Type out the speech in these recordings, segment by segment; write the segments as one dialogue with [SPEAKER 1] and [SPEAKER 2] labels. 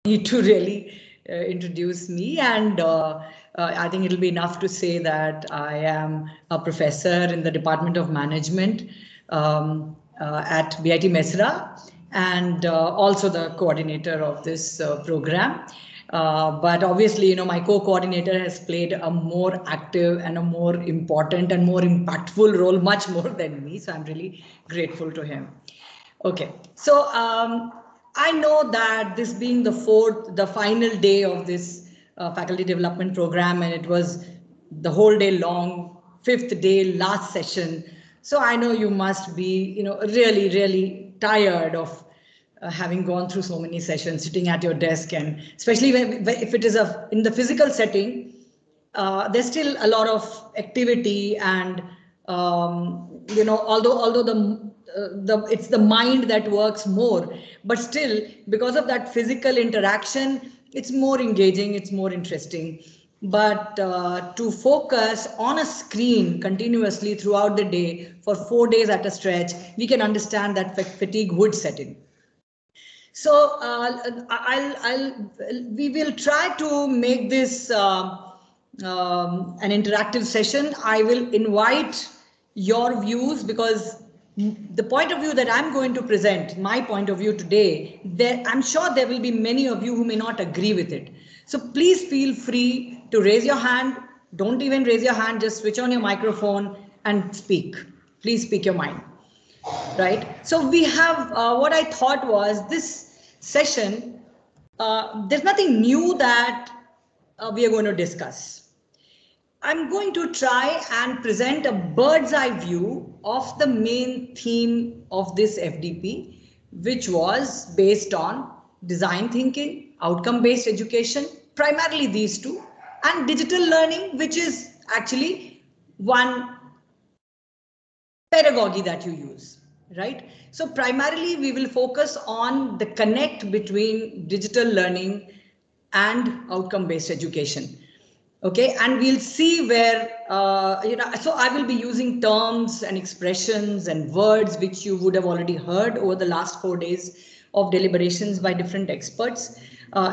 [SPEAKER 1] need to really introduce me, and I think it'll be enough to say that I am a professor in the Department of Management at BIT Mesra, and also the coordinator of this program. But obviously, my co-coordinator has played a more active and a more important and more impactful role, much more than me. So I'm really grateful to him. Okay, so I know that this being the final day of this faculty development program, and it was the whole day long, fifth day, last session. So I know you must be, really, really tired of having gone through so many sessions, sitting at your desk, and especially if it is in the physical setting, there's still a lot of activity, and although it's the mind that works more, but still, because of that physical interaction, it's more engaging, it's more interesting. But to focus on a screen continuously throughout the day for 4 days at a stretch, we can understand that fatigue would set in. So we will try to make this an interactive session. I will invite your views, because the point of view that I'm going to present, my point of view today, I'm sure there will be many of you who may not agree with it. So please feel free to raise your hand. Don't even raise your hand, just switch on your microphone and speak. Please speak your mind. Right. So we have what I thought was this session. There's nothing new that we are going to discuss. I'm going to try and present a bird's eye view of the main theme of this FDP, which was based on design thinking, outcome-based education, primarily these two, and digital learning, which is actually one pedagogy that you use, right? So primarily we will focus on the connect between digital learning and outcome-based education. Okay, and we'll see where, so I will be using terms and expressions and words which you would have already heard over the last 4 days of deliberations by different experts,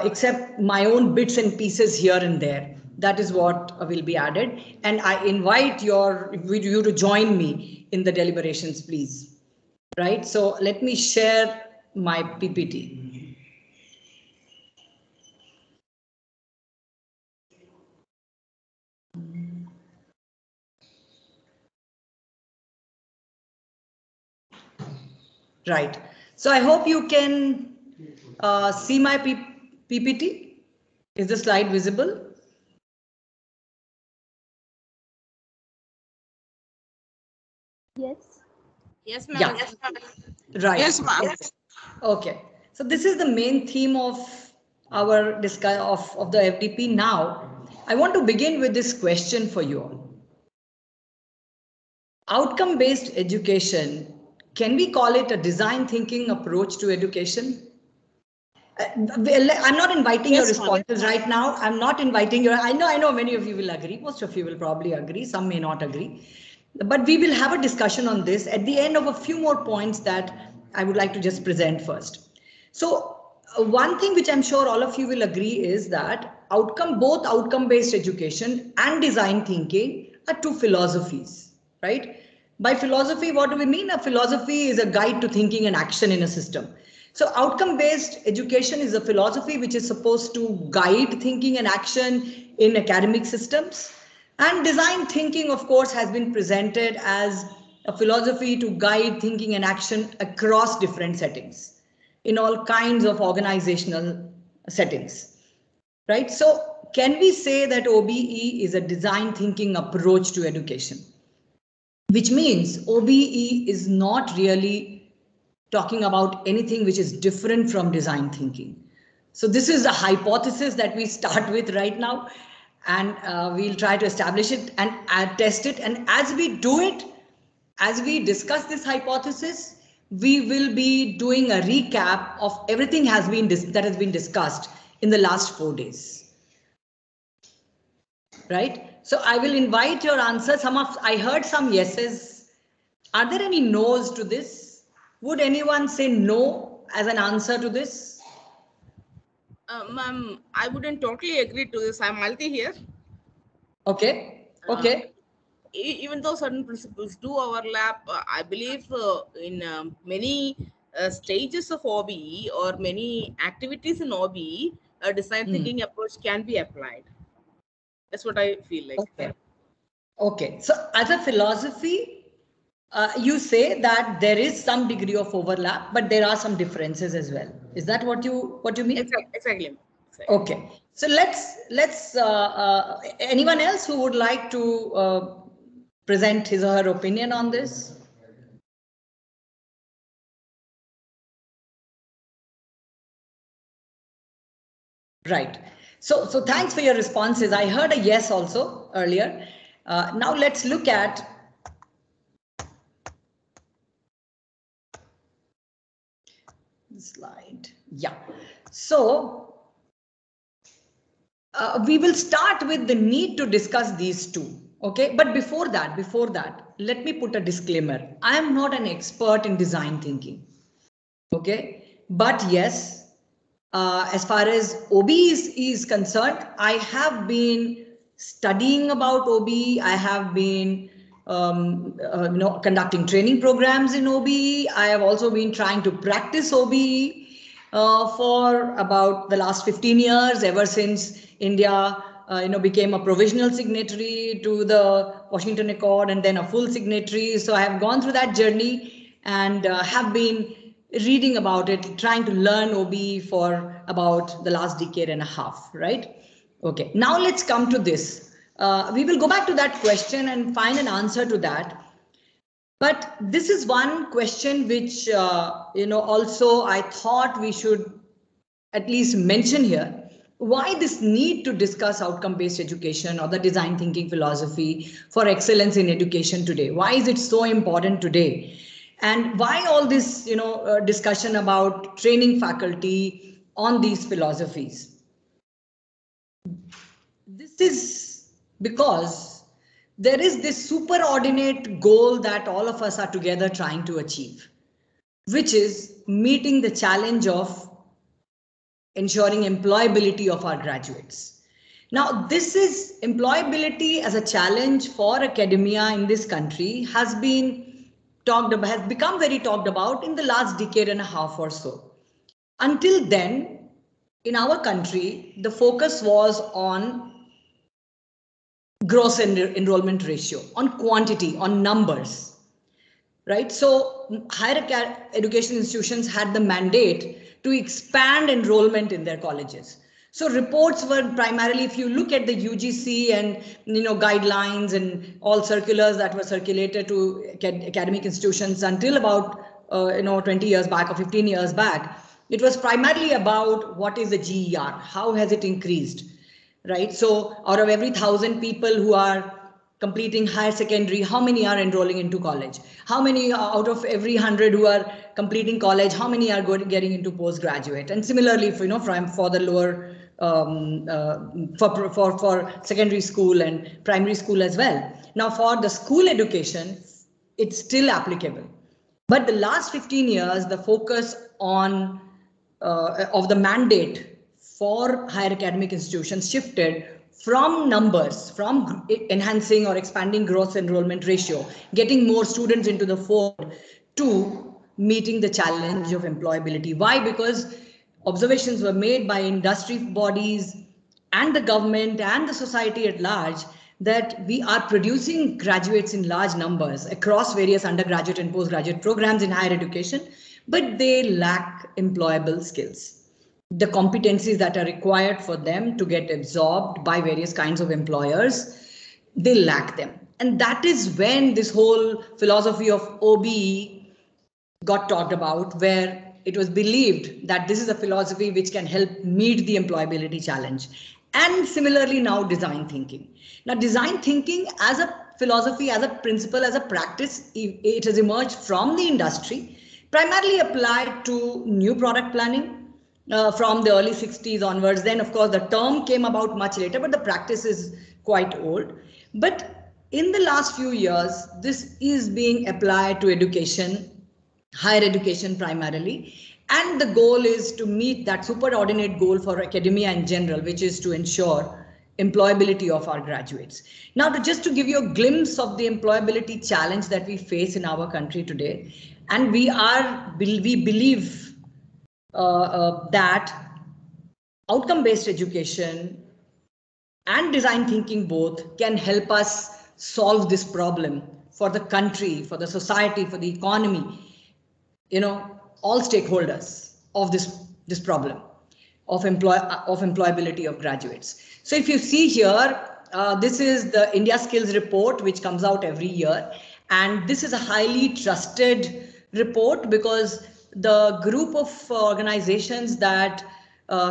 [SPEAKER 1] except my own bits and pieces here and there. That is what will be added. And I invite you to join me in the deliberations, please. Right, so let me share my PPT. Right. So I hope you can see my PPT. Is the slide visible?
[SPEAKER 2] Yes.
[SPEAKER 3] Yes, ma'am.
[SPEAKER 1] Yeah.
[SPEAKER 3] Yes, ma'am.
[SPEAKER 1] Right.
[SPEAKER 3] Yes, ma'am.
[SPEAKER 1] Okay. So this is the main theme of our discussion of the FDP. Now, I want to begin with this question for you all. Outcome-based education, can we call it a design thinking approach to education? I'm not inviting your responses right now. I'm not inviting your, I know many of you will agree. Most of you will probably agree. Some may not agree. But we will have a discussion on this at the end of a few more points that I would like to just present first. So one thing which I'm sure all of you will agree is that both outcome-based education and design thinking are two philosophies, right? By philosophy, what do we mean? A philosophy is a guide to thinking and action in a system. So outcome-based education is a philosophy which is supposed to guide thinking and action in academic systems. And design thinking, of course, has been presented as a philosophy to guide thinking and action across different settings, in all kinds of organizational settings, right? So can we say that OBE is a design thinking approach to education? Which means OBE is not really talking about anything which is different from design thinking. So this is a hypothesis that we start with right now, and we'll try to establish it and test it. And as we do it, as we discuss this hypothesis, we will be doing a recap of everything that has been discussed in the last 4 days. Right? So I will invite your answers. I heard some yeses. Are there any no's to this? Would anyone say no as an answer to this?
[SPEAKER 3] Ma'am, I wouldn't totally agree to this. I'm Malti here.
[SPEAKER 1] Okay. Okay.
[SPEAKER 3] Even though certain principles do overlap, I believe in many stages of OBE or many activities in OBE, a design thinking approach can be applied. That's what I feel like.
[SPEAKER 1] Okay. Okay. So as a philosophy, you say that there is some degree of overlap, but there are some differences as well. Is that what you mean?
[SPEAKER 3] Exactly.
[SPEAKER 1] Okay. So let's anyone else who would like to present his or her opinion on this? Right. So thanks for your responses. I heard a yes also earlier. Now let's look at the slide. Yeah. So we will start with the need to discuss these two. Okay. But before that, let me put a disclaimer. I am not an expert in design thinking. Okay. But yes, as far as OB is concerned, I have been studying about OB. I have been conducting training programs in OB. I have also been trying to practice OB for about the last 15 years, ever since India became a provisional signatory to the Washington Accord and then a full signatory. So I have gone through that journey and have been reading about it, trying to learn OB for about the last decade and a half, right? Okay, now let's come to this. We will go back to that question and find an answer to that. But this is one question which, also I thought we should at least mention here. Why this need to discuss outcome-based education or the design thinking philosophy for excellence in education today? Why is it so important today? And why all this, discussion about training faculty on these philosophies? This is because there is this superordinate goal that all of us are together trying to achieve, which is meeting the challenge of ensuring employability of our graduates. Now, this is employability as a challenge for academia in this country has become very talked about in the last decade and a half or so. Until then, in our country, the focus was on gross enrollment ratio, on quantity, on numbers, right? So higher education institutions had the mandate to expand enrollment in their colleges. So reports were primarily, if you look at the UGC and guidelines and all circulars that were circulated to academic institutions until about 20 years back or 15 years back, it was primarily about what is the GER, how has it increased, right? So out of every 1,000 people who are completing higher secondary, how many are enrolling into college? How many out of every 100 who are completing college, how many are getting into postgraduate? And similarly, for the lower, for secondary school and primary school as well. Now, for the school education, it's still applicable. But the last 15 years, the focus on of the mandate for higher academic institutions shifted from numbers, from enhancing or expanding gross enrollment ratio, getting more students into the fold, to meeting the challenge of employability. Why? Because observations were made by industry bodies and the government and the society at large that we are producing graduates in large numbers across various undergraduate and postgraduate programs in higher education, but they lack employable skills. The competencies that are required for them to get absorbed by various kinds of employers, they lack them. And that is when this whole philosophy of OBE got talked about, where it was believed that this is a philosophy which can help meet the employability challenge. And similarly now design thinking. Now design thinking as a philosophy, as a principle, as a practice, it has emerged from the industry, primarily applied to new product planning, from the early 60s onwards. Then, of course, the term came about much later, but the practice is quite old. But in the last few years, this is being applied to education, higher education primarily. And the goal is to meet that superordinate goal for academia in general, which is to ensure employability of our graduates. Now, just to give you a glimpse of the employability challenge that we face in our country today, and we believe that outcome-based education and design thinking both can help us solve this problem for the country, for the society, for the economy, all stakeholders of this problem of employability of graduates. So if you see here, this is the India Skills Report, which comes out every year. And this is a highly trusted report because the group of organizations that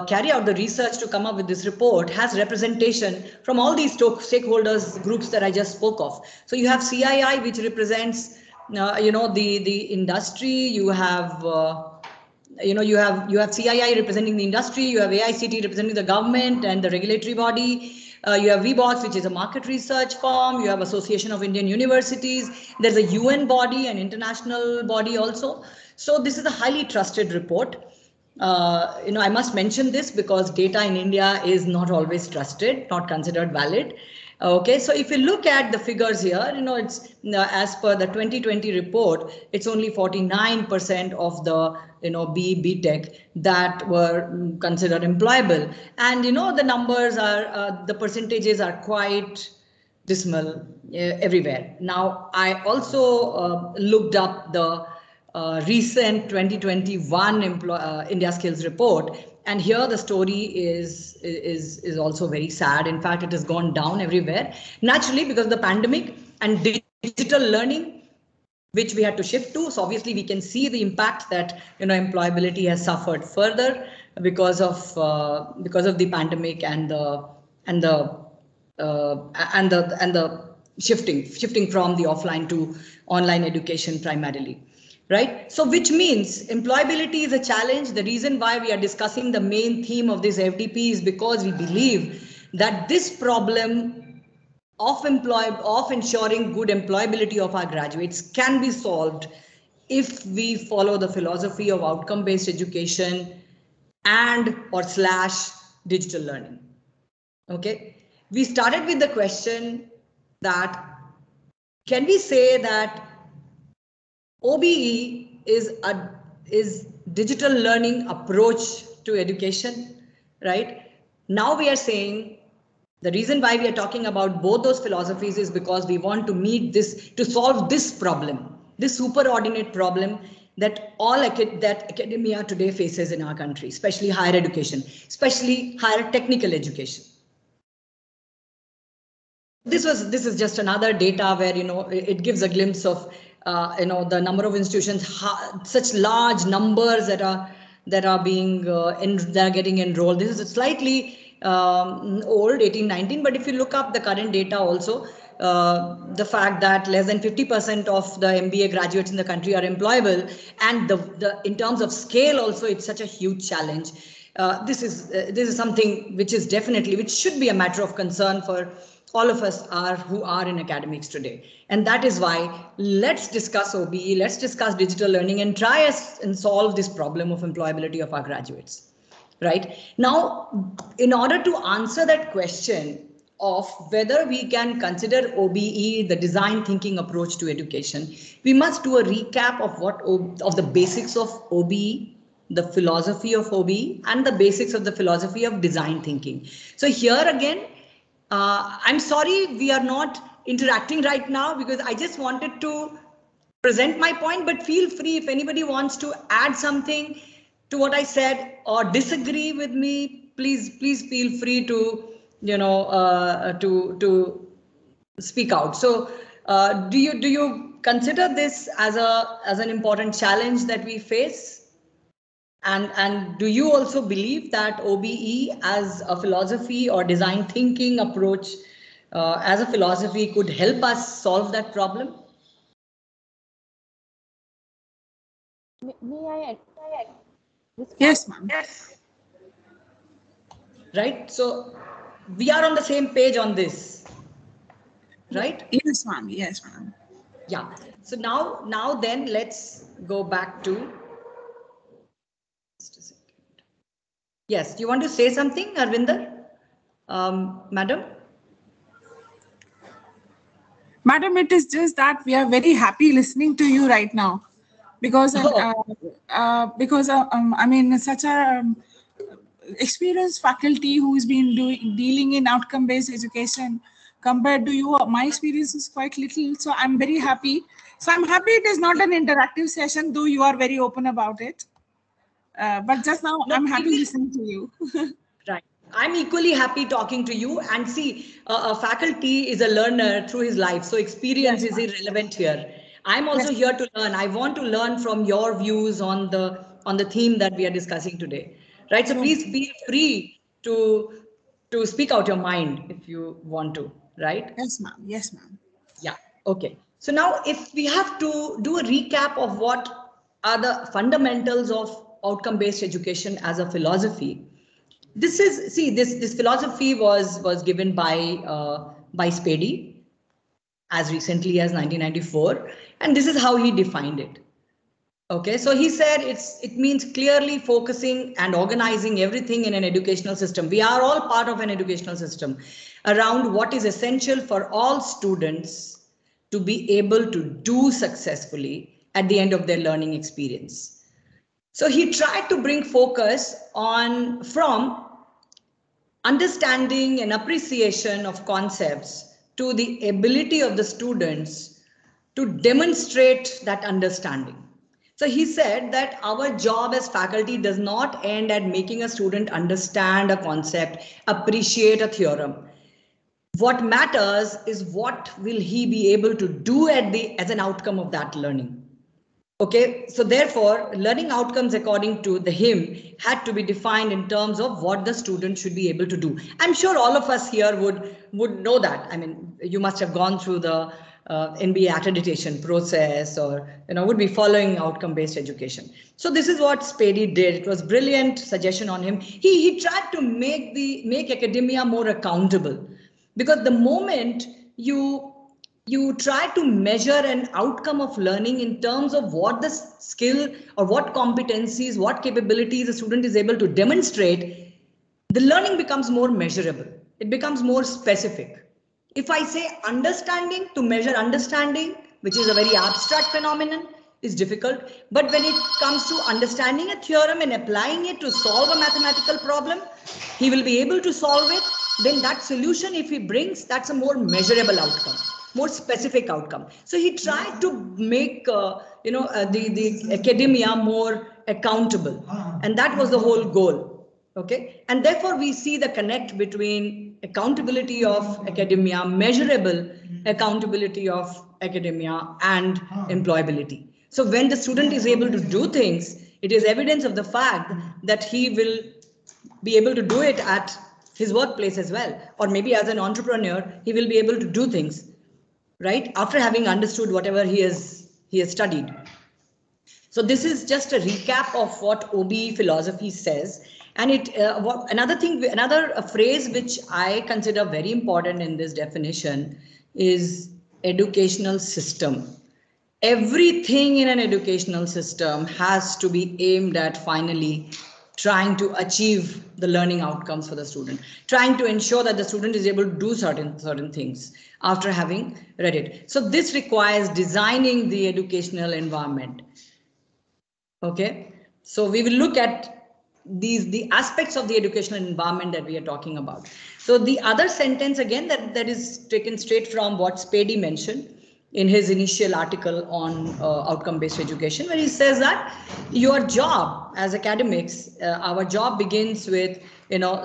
[SPEAKER 1] carry out the research to come up with this report has representation from all these stakeholders groups that I just spoke of. So you have CII, which represents the industry. You have you have CII representing the industry. You have AICT representing the government and the regulatory body. You have VBOX, which is a market research firm. You have Association of Indian Universities. There's a UN body, an international body also. So this is a highly trusted report. I must mention this because data in India is not always trusted, not considered valid. Okay, so if you look at the figures here, it's as per the 2020 report, it's only 49% of the BTech that were considered employable, and the numbers are the percentages are quite dismal everywhere. Now, I also looked up the recent 2021 India Skills Report, and here the story is also very sad. In fact, it has gone down everywhere, naturally because of the pandemic and digital learning, which we had to shift to. So obviously we can see the impact that employability has suffered further because of the pandemic and the shifting from the offline to online education primarily. Right. So which means employability is a challenge. The reason why we are discussing the main theme of this FDP is because we believe that this problem of ensuring good employability of our graduates can be solved if we follow the philosophy of outcome-based education and/or / digital learning. Okay. We started with the question that can we say that OBE is digital learning approach to education, right? Now we are saying the reason why we are talking about both those philosophies is because we want to meet this, to solve this problem, this superordinate problem that that academia today faces in our country, especially higher education, especially higher technical education. This is just another data where it gives a glimpse of the number of institutions, such large numbers that are being that are getting enrolled. This is slightly old, 1819, but if you look up the current data also, the fact that less than 50% of the MBA graduates in the country are employable, and in terms of scale also, it's such a huge challenge. This is something which should be a matter of concern for all of us who are in academics today. And that is why let's discuss OBE, let's discuss digital learning and try and solve this problem of employability of our graduates. Right now, in order to answer that question of whether we can consider OBE the design thinking approach to education, we must do a recap of the basics of OBE, the philosophy of OBE, and the basics of the philosophy of design thinking. So here again, I'm sorry we are not interacting right now because I just wanted to present my point, but feel free if anybody wants to add something to what I said or disagree with me, please feel free to to speak out. So do you consider this as an important challenge that we face? And do you also believe that OBE as a philosophy or design thinking approach as a philosophy could help us solve that problem?
[SPEAKER 2] May I?
[SPEAKER 4] Yes, ma'am.
[SPEAKER 1] Yes. Right. So we are on the same page on this. Right?
[SPEAKER 4] Yes, ma'am. Yes, ma'am.
[SPEAKER 1] Yeah. So now then let's go back to Yes, do you want to say something, Arvinder? Madam?
[SPEAKER 4] Madam, it is just that we are very happy listening to you right now, because I mean, such a experienced faculty who has been dealing in outcome-based education. Compared to you, my experience is quite little, so I'm very happy. So I'm happy it is not an interactive session, though you are very open about it. But just now,
[SPEAKER 1] No,
[SPEAKER 4] I'm happy listening to you.
[SPEAKER 1] right. I'm equally happy talking to you, and see, a faculty is a learner through his life. So experience
[SPEAKER 4] Yes,
[SPEAKER 1] is irrelevant here. I'm also
[SPEAKER 4] yes,
[SPEAKER 1] here to learn. I want to learn from your views on the theme that we are discussing today. Right. So
[SPEAKER 4] sure.
[SPEAKER 1] please feel free to speak out your mind if you want to, right?
[SPEAKER 4] Yes, ma'am. Yes, ma'am.
[SPEAKER 1] Yeah. Okay. So now if we have to do a recap of what are the fundamentals of outcome-based education as a philosophy, this is, see, this philosophy was given by Spady as recently as 1994, and this is how he defined it. Okay, so he said it means clearly focusing and organizing everything in an educational system. We are all part of an educational system around what is essential for all students to be able to do successfully at the end of their learning experience. So he tried to bring focus on from understanding and appreciation of concepts to the ability of the students to demonstrate that understanding. So he said that our job as faculty does not end at making a student understand a concept, appreciate a theorem. What matters is what will he be able to do as an outcome of that learning. Okay, so therefore, learning outcomes according to the hymn had to be defined in terms of what the student should be able to do. I'm sure all of us here would know that. I mean, you must have gone through the NBA accreditation process, or would be following outcome-based education. So this is what Spady did. It was brilliant suggestion on him. He tried to make academia more accountable, because the moment you try to measure an outcome of learning in terms of what the skill or what competencies, what capabilities a student is able to demonstrate, the learning becomes more measurable. It becomes more specific. If I say understanding, to measure understanding, which is a very abstract phenomenon, is difficult. But when it comes to understanding a theorem and applying it to solve a mathematical problem, he will be able to solve it. Then that solution, if he brings, that's a more measurable outcome, more specific outcome. So he tried to make the academia more accountable, and that was the whole goal. Okay, and therefore we see the connect between accountability of academia, measurable accountability of academia, and employability. So when the student is able to do things, it is evidence of the fact that he will be able to do it at his workplace as well, or maybe as an entrepreneur, he will be able to do things, right, after having understood whatever he has studied. So this is just a recap of what OBE philosophy says. And another phrase which I consider very important in this definition is educational system. Everything in an educational system has to be aimed at finally trying to achieve the learning outcomes for the student, trying to ensure that the student is able to do certain things after having read it. So this requires designing the educational environment. Okay, so we will look at the aspects of the educational environment that we are talking about. So the other sentence again that is taken straight from what Spady mentioned in his initial article on outcome-based education, where he says that your job as academics, our job begins with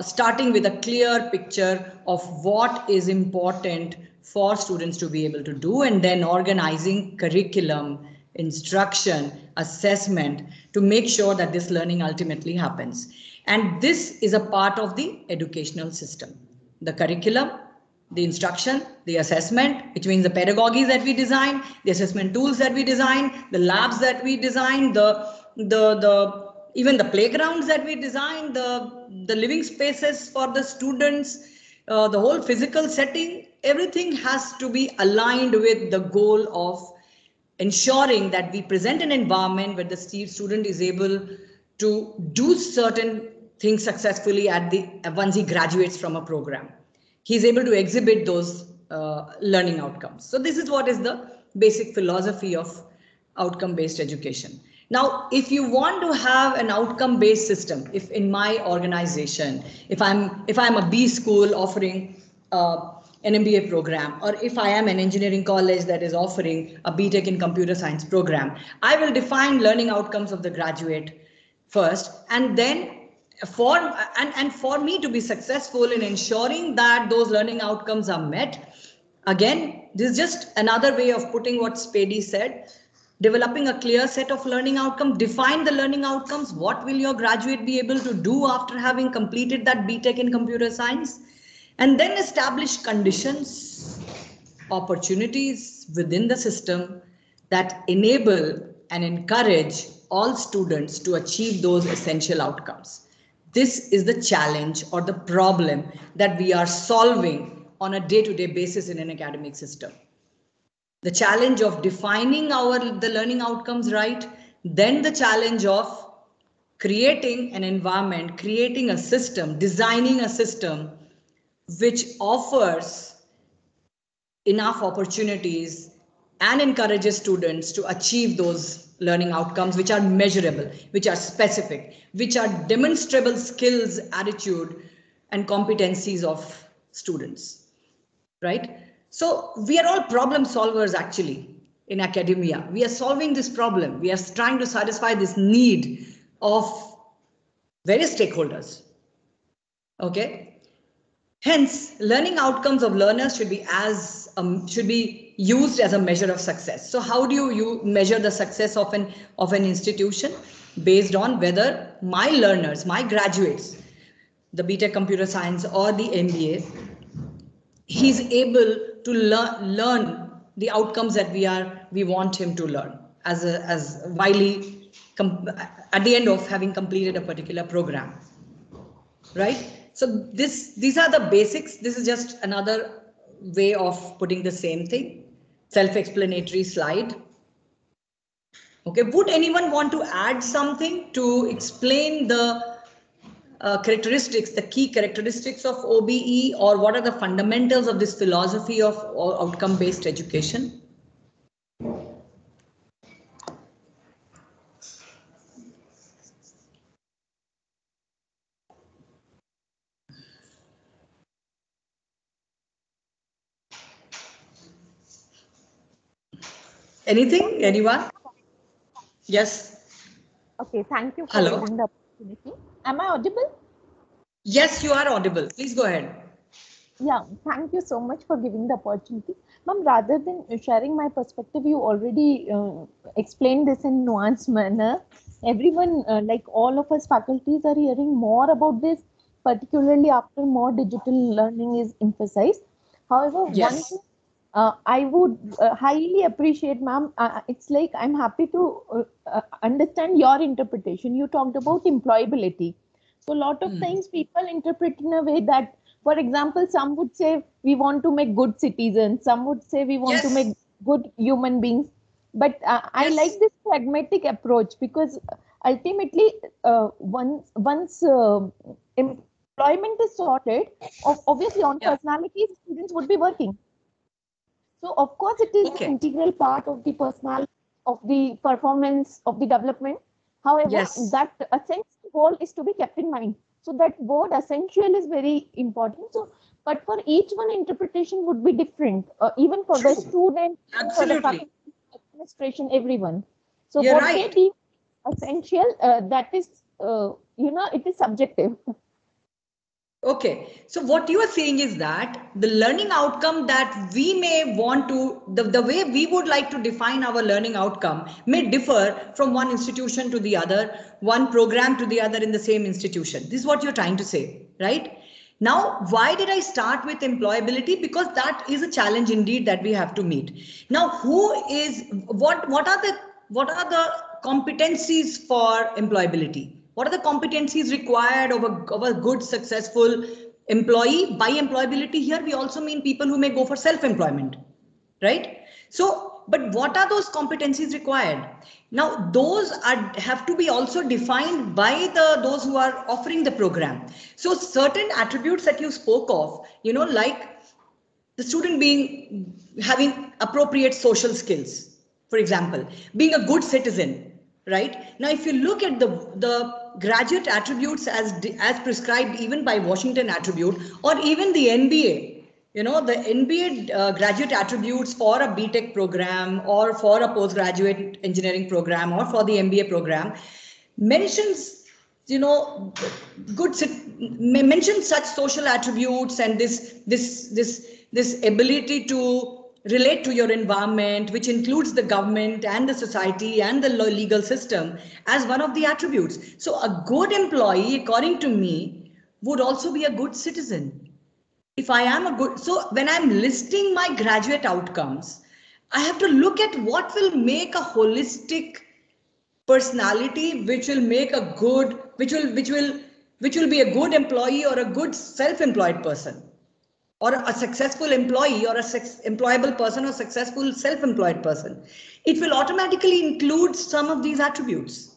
[SPEAKER 1] starting with a clear picture of what is important for students to be able to do, and then organizing curriculum, instruction, assessment to make sure that this learning ultimately happens. And this is a part of the educational system. The curriculum, the instruction, the assessment, which means the pedagogies that we design, the assessment tools that we design, the labs that we design, even the playgrounds that we design, the living spaces for the students, the whole physical setting, everything has to be aligned with the goal of ensuring that we present an environment where the student is able to do certain things successfully once he graduates from a program. He's able to exhibit those learning outcomes. So this is what is the basic philosophy of outcome-based education. Now, if you want to have an outcome-based system, if in my organization, if I'm a B school offering an MBA program, or if I am an engineering college that is offering a BTech in computer science program, I will define learning outcomes of the graduate first, and then for me to be successful in ensuring that those learning outcomes are met, again, this is just another way of putting what Spady said, developing a clear set of learning outcomes, define the learning outcomes. What will your graduate be able to do after having completed that BTech in computer science? And then establish conditions, opportunities within the system that enable and encourage all students to achieve those essential outcomes. This is the challenge or the problem that we are solving on a day-to-day basis in an academic system. The challenge of defining the learning outcomes right, then the challenge of creating an environment, creating a system, designing a system which offers enough opportunities and encourages students to achieve those learning outcomes which are measurable, which are specific, which are demonstrable skills, attitude, and competencies of students, right? So we are all problem solvers actually in academia. We are solving this problem. We are trying to satisfy this need of various stakeholders, okay? Hence, learning outcomes of learners should be used as a measure of success. So how do you measure the success of an institution? Based on whether my learners, my graduates, the BTech computer science or the MBA, he's able to learn the outcomes that we want him to learn at the end of having completed a particular program, right? So these are the basics. This is just another way of putting the same thing. Self-explanatory slide. Okay, would anyone want to add something to explain the characteristics, the key characteristics of OBE, or what are the fundamentals of this philosophy of outcome-based education? Anything? Anyone? Yes.
[SPEAKER 2] Okay, thank you for
[SPEAKER 1] Hello.
[SPEAKER 2] giving the opportunity. Am I audible?
[SPEAKER 1] Yes, you are audible. Please go ahead.
[SPEAKER 2] Yeah, thank you so much for giving the opportunity. Ma'am, rather than sharing my perspective, you already explained this in nuanced manner. Everyone, like all of us faculties, are hearing more about this, particularly after more digital learning is emphasized. However,
[SPEAKER 1] Yes.
[SPEAKER 2] one thing I would highly appreciate, ma'am. It's like I'm happy to understand your interpretation. You talked about employability. So a lot of things people interpret in a way that, for example, some would say we want to make good citizens. Some would say we want to
[SPEAKER 1] Yes.
[SPEAKER 2] make good human beings. But I
[SPEAKER 1] Yes.
[SPEAKER 2] like this pragmatic approach because ultimately, once employment is sorted, obviously on
[SPEAKER 1] Yeah.
[SPEAKER 2] personalities, students would be working. So of course, it is
[SPEAKER 1] Okay.
[SPEAKER 2] an integral part of the personality, of the performance, of the development. However,
[SPEAKER 1] Yes.
[SPEAKER 2] that essential goal is to be kept in mind. So that word essential is very important. So, but for each one, interpretation would be different, even for the
[SPEAKER 1] True.
[SPEAKER 2] student, for the
[SPEAKER 1] Absolutely.
[SPEAKER 2] faculty, administration, everyone. So
[SPEAKER 1] You're
[SPEAKER 2] what
[SPEAKER 1] right.
[SPEAKER 2] they deem essential, that is, it is subjective.
[SPEAKER 1] Okay, so what you are saying is that the learning outcome that we may want to, the way we would like to define our learning outcome may differ from one institution to the other, one program to the other in the same institution. This is what you're trying to say, right? Now, why did I start with employability? Because that is a challenge indeed that we have to meet. Now, what are the competencies for employability? What are the competencies required of a good, successful employee? By employability here, we also mean people who may go for self-employment, right? So but what are those competencies required? Now, those have to be also defined by those who are offering the program. So certain attributes that you spoke of, like the student having appropriate social skills, for example, being a good citizen, right? Now, if you look at the graduate attributes as prescribed even by Washington Attribute or even the NBA, the NBA graduate attributes for a BTech program or for a postgraduate engineering program or for the MBA program mentions, mention such social attributes and this ability to relate to your environment, which includes the government and the society and the legal system as one of the attributes. So a good employee, according to me, would also be a good citizen. If I am a good, so when I'm listing my graduate outcomes, I have to look at what will make a holistic personality, which will make a good, which will be a good employee or a good self-employed person, or a successful employee or a employable person or successful self-employed person. It will automatically include some of these attributes,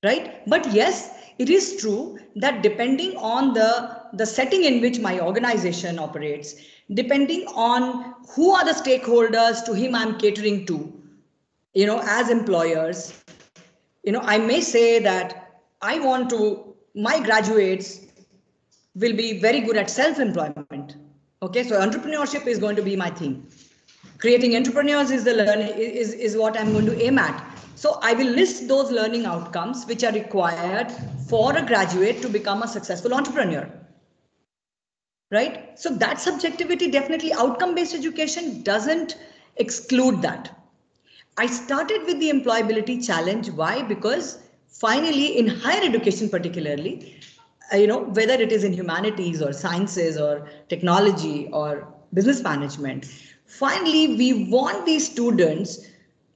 [SPEAKER 1] right? But yes, it is true that depending on the setting in which my organization operates, depending on who are the stakeholders to whom I'm catering to, as employers, I may say that my graduates will be very good at self-employment. Okay, so entrepreneurship is going to be my theme. Creating entrepreneurs is the learning is what I'm going to aim at. So I will list those learning outcomes which are required for a graduate to become a successful entrepreneur. Right? So that subjectivity, definitely outcome-based education doesn't exclude that. I started with the employability challenge. Why? Because finally in higher education particularly, whether it is in humanities or sciences or technology or business management, finally we want these students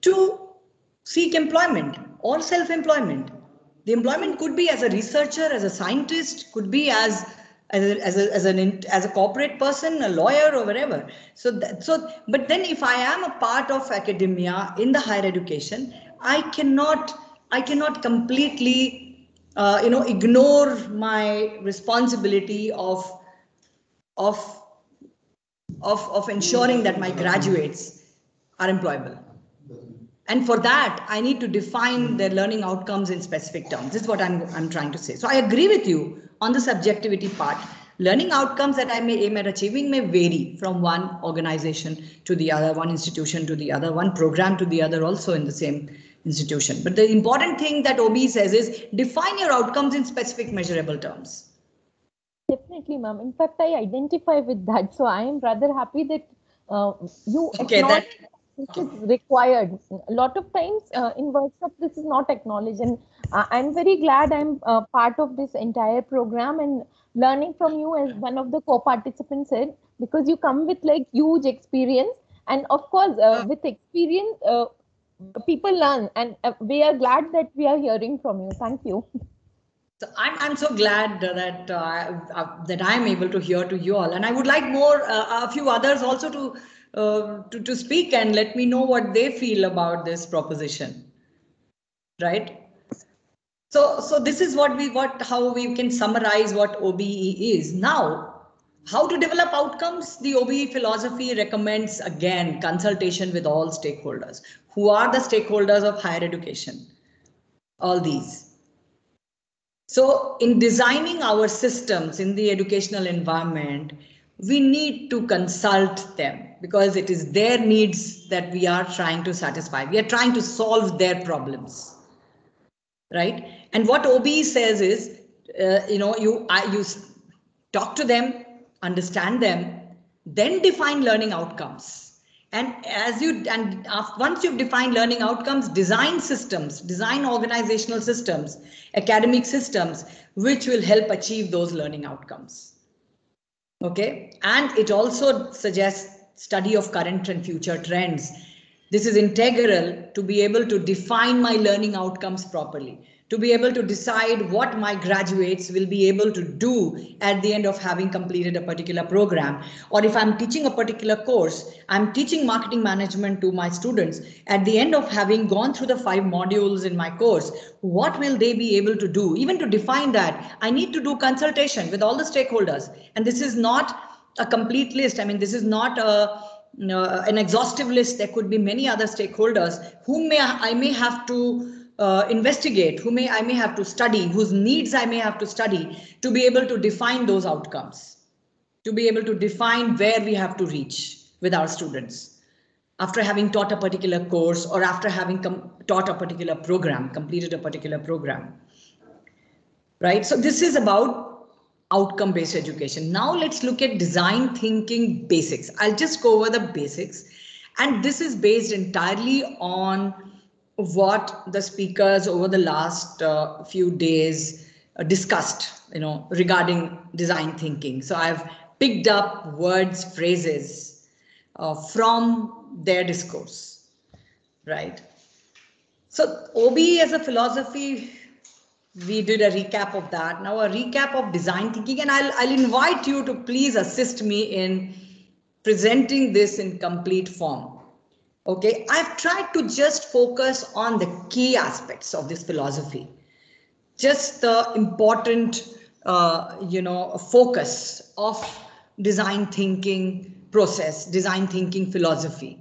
[SPEAKER 1] to seek employment or self-employment. The employment could be as a researcher, as a scientist, could be as a corporate person, a lawyer, or whatever. But then if I am a part of academia in the higher education, I cannot completely ignore my responsibility of ensuring that my graduates are employable. And for that, I need to define their learning outcomes in specific terms. This is what I'm trying to say. So I agree with you on the subjectivity part. Learning outcomes that I may aim at achieving may vary from one organization to the other, one institution to the other, one program to the other, also in the same institution. But the important thing that OBE says is define your outcomes in specific measurable terms.
[SPEAKER 2] Definitely, ma'am. In fact, I identify with that. So I am rather happy that you
[SPEAKER 1] acknowledge
[SPEAKER 2] this is required. A lot of times in workshops, this is not acknowledged. And I'm very glad I'm part of this entire program and learning from you, as one of the co-participants said, because you come with like huge experience. And of course, with experience, people learn, and we are glad that we are hearing from you. Thank you.
[SPEAKER 1] So I'm so glad that I'm able to hear to you all, and I would like a few others also to speak and let me know what they feel about this proposition, right? So this is how we can summarize what OBE is. Now, how to develop outcomes? The OBE philosophy recommends, again, consultation with all stakeholders. Who are the stakeholders of higher education? All these. So in designing our systems in the educational environment, we need to consult them because it is their needs that we are trying to satisfy. We are trying to solve their problems, right? And what OBE says is, you talk to them, understand them, then define learning outcomes. And once you've defined learning outcomes, design systems, design organizational systems, academic systems, which will help achieve those learning outcomes. Okay, and it also suggests study of current and future trends. This is integral to be able to define my learning outcomes properly. to be able to decide what my graduates will be able to do at the end of having completed a particular program. Or if I'm teaching a particular course, I'm teaching marketing management to my students. At the end of having gone through the 5 modules in my course, what will they be able to do? Even to define that, I need to do consultation with all the stakeholders. And this is not a complete list. I mean, this is not an exhaustive list. There could be many other stakeholders whom I may have to investigate, I may have to study, whose needs I may have to study to be able to define those outcomes, to be able to define where we have to reach with our students after having taught a particular course or after having taught a particular program, completed a particular program. Right? So this is about outcome-based education. Now let's look at design thinking basics. I'll just go over the basics. And this is based entirely on what the speakers over the last few days discussed, regarding design thinking. So I've picked up words, phrases from their discourse, right? So OB as a philosophy, we did a recap of that. Now a recap of design thinking, and I'll invite you to please assist me in presenting this in complete form. Okay, I've tried to just focus on the key aspects of this philosophy, just the important, focus of design thinking process, design thinking philosophy.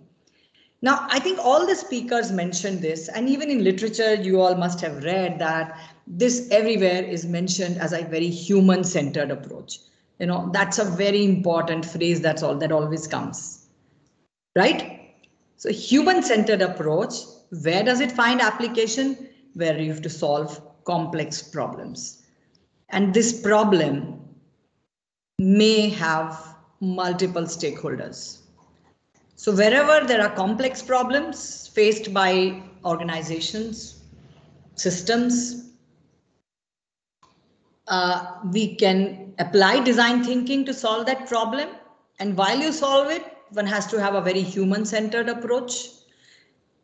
[SPEAKER 1] Now, I think all the speakers mentioned this, and even in literature, you all must have read that this everywhere is mentioned as a very human-centered approach. That's a very important phrase. That always comes, right? So human-centered approach, where does it find application? Where you have to solve complex problems. And this problem may have multiple stakeholders. So wherever there are complex problems faced by organizations, systems, we can apply design thinking to solve that problem. And while you solve it, one has to have a very human-centered approach.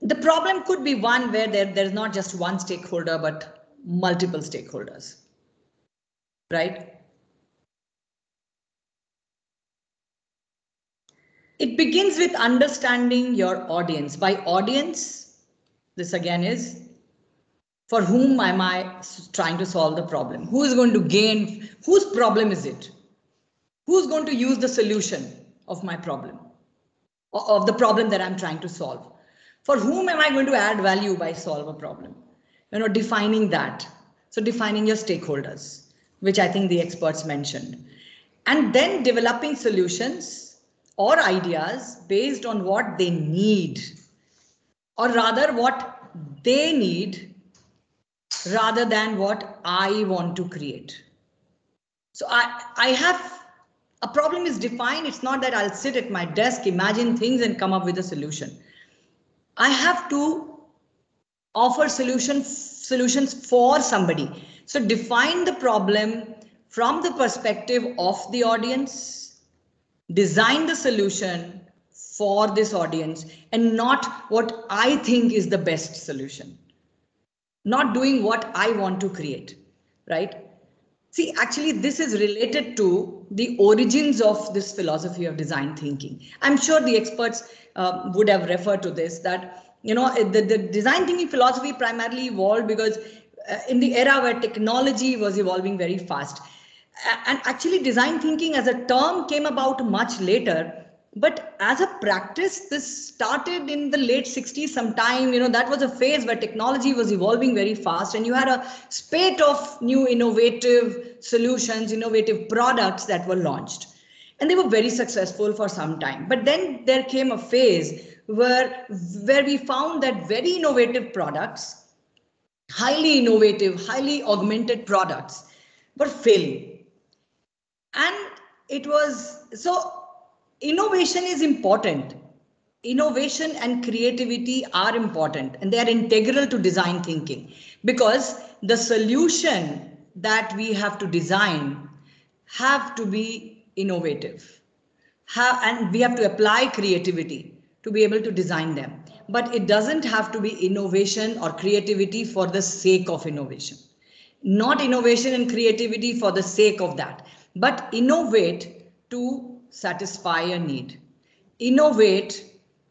[SPEAKER 1] The problem could be one where there's not just one stakeholder, but multiple stakeholders, right? It begins with understanding your audience. By audience, this again is, for whom am I trying to solve the problem? Who is going to gain? Whose problem is it? Who's going to use the solution of my problem? Of the problem that I'm trying to solve. For whom am I going to add value by solve a problem? Defining that. So defining your stakeholders, which I think the experts mentioned. And then developing solutions or ideas based on what they need, or rather what they need, rather than what I want to create. So I have a problem is defined. It's not that I'll sit at my desk, imagine things and come up with a solution. I have to offer solutions for somebody. So define the problem from the perspective of the audience, design the solution for this audience, and not what I think is the best solution. Not doing what I want to create, right? See, actually, this is related to the origins of this philosophy of design thinking. I'm sure the experts would have referred to this, that, the design thinking philosophy primarily evolved because in the era where technology was evolving very fast. And actually, design thinking as a term came about much later. But as a practice, this started in the late 60s sometime. That was a phase where technology was evolving very fast, and you had a spate of new innovative solutions, innovative products that were launched. And they were very successful for some time. But then there came a phase where we found that very innovative products, highly innovative, highly augmented products were failing. And it was so. Innovation is important. Innovation and creativity are important, and they are integral to design thinking, because the solution that we have to design have to be innovative. And we have to apply creativity to be able to design them. but it doesn't have to be innovation or creativity for the sake of innovation. Not innovation and creativity for the sake of that, but innovate to satisfy a need. Innovate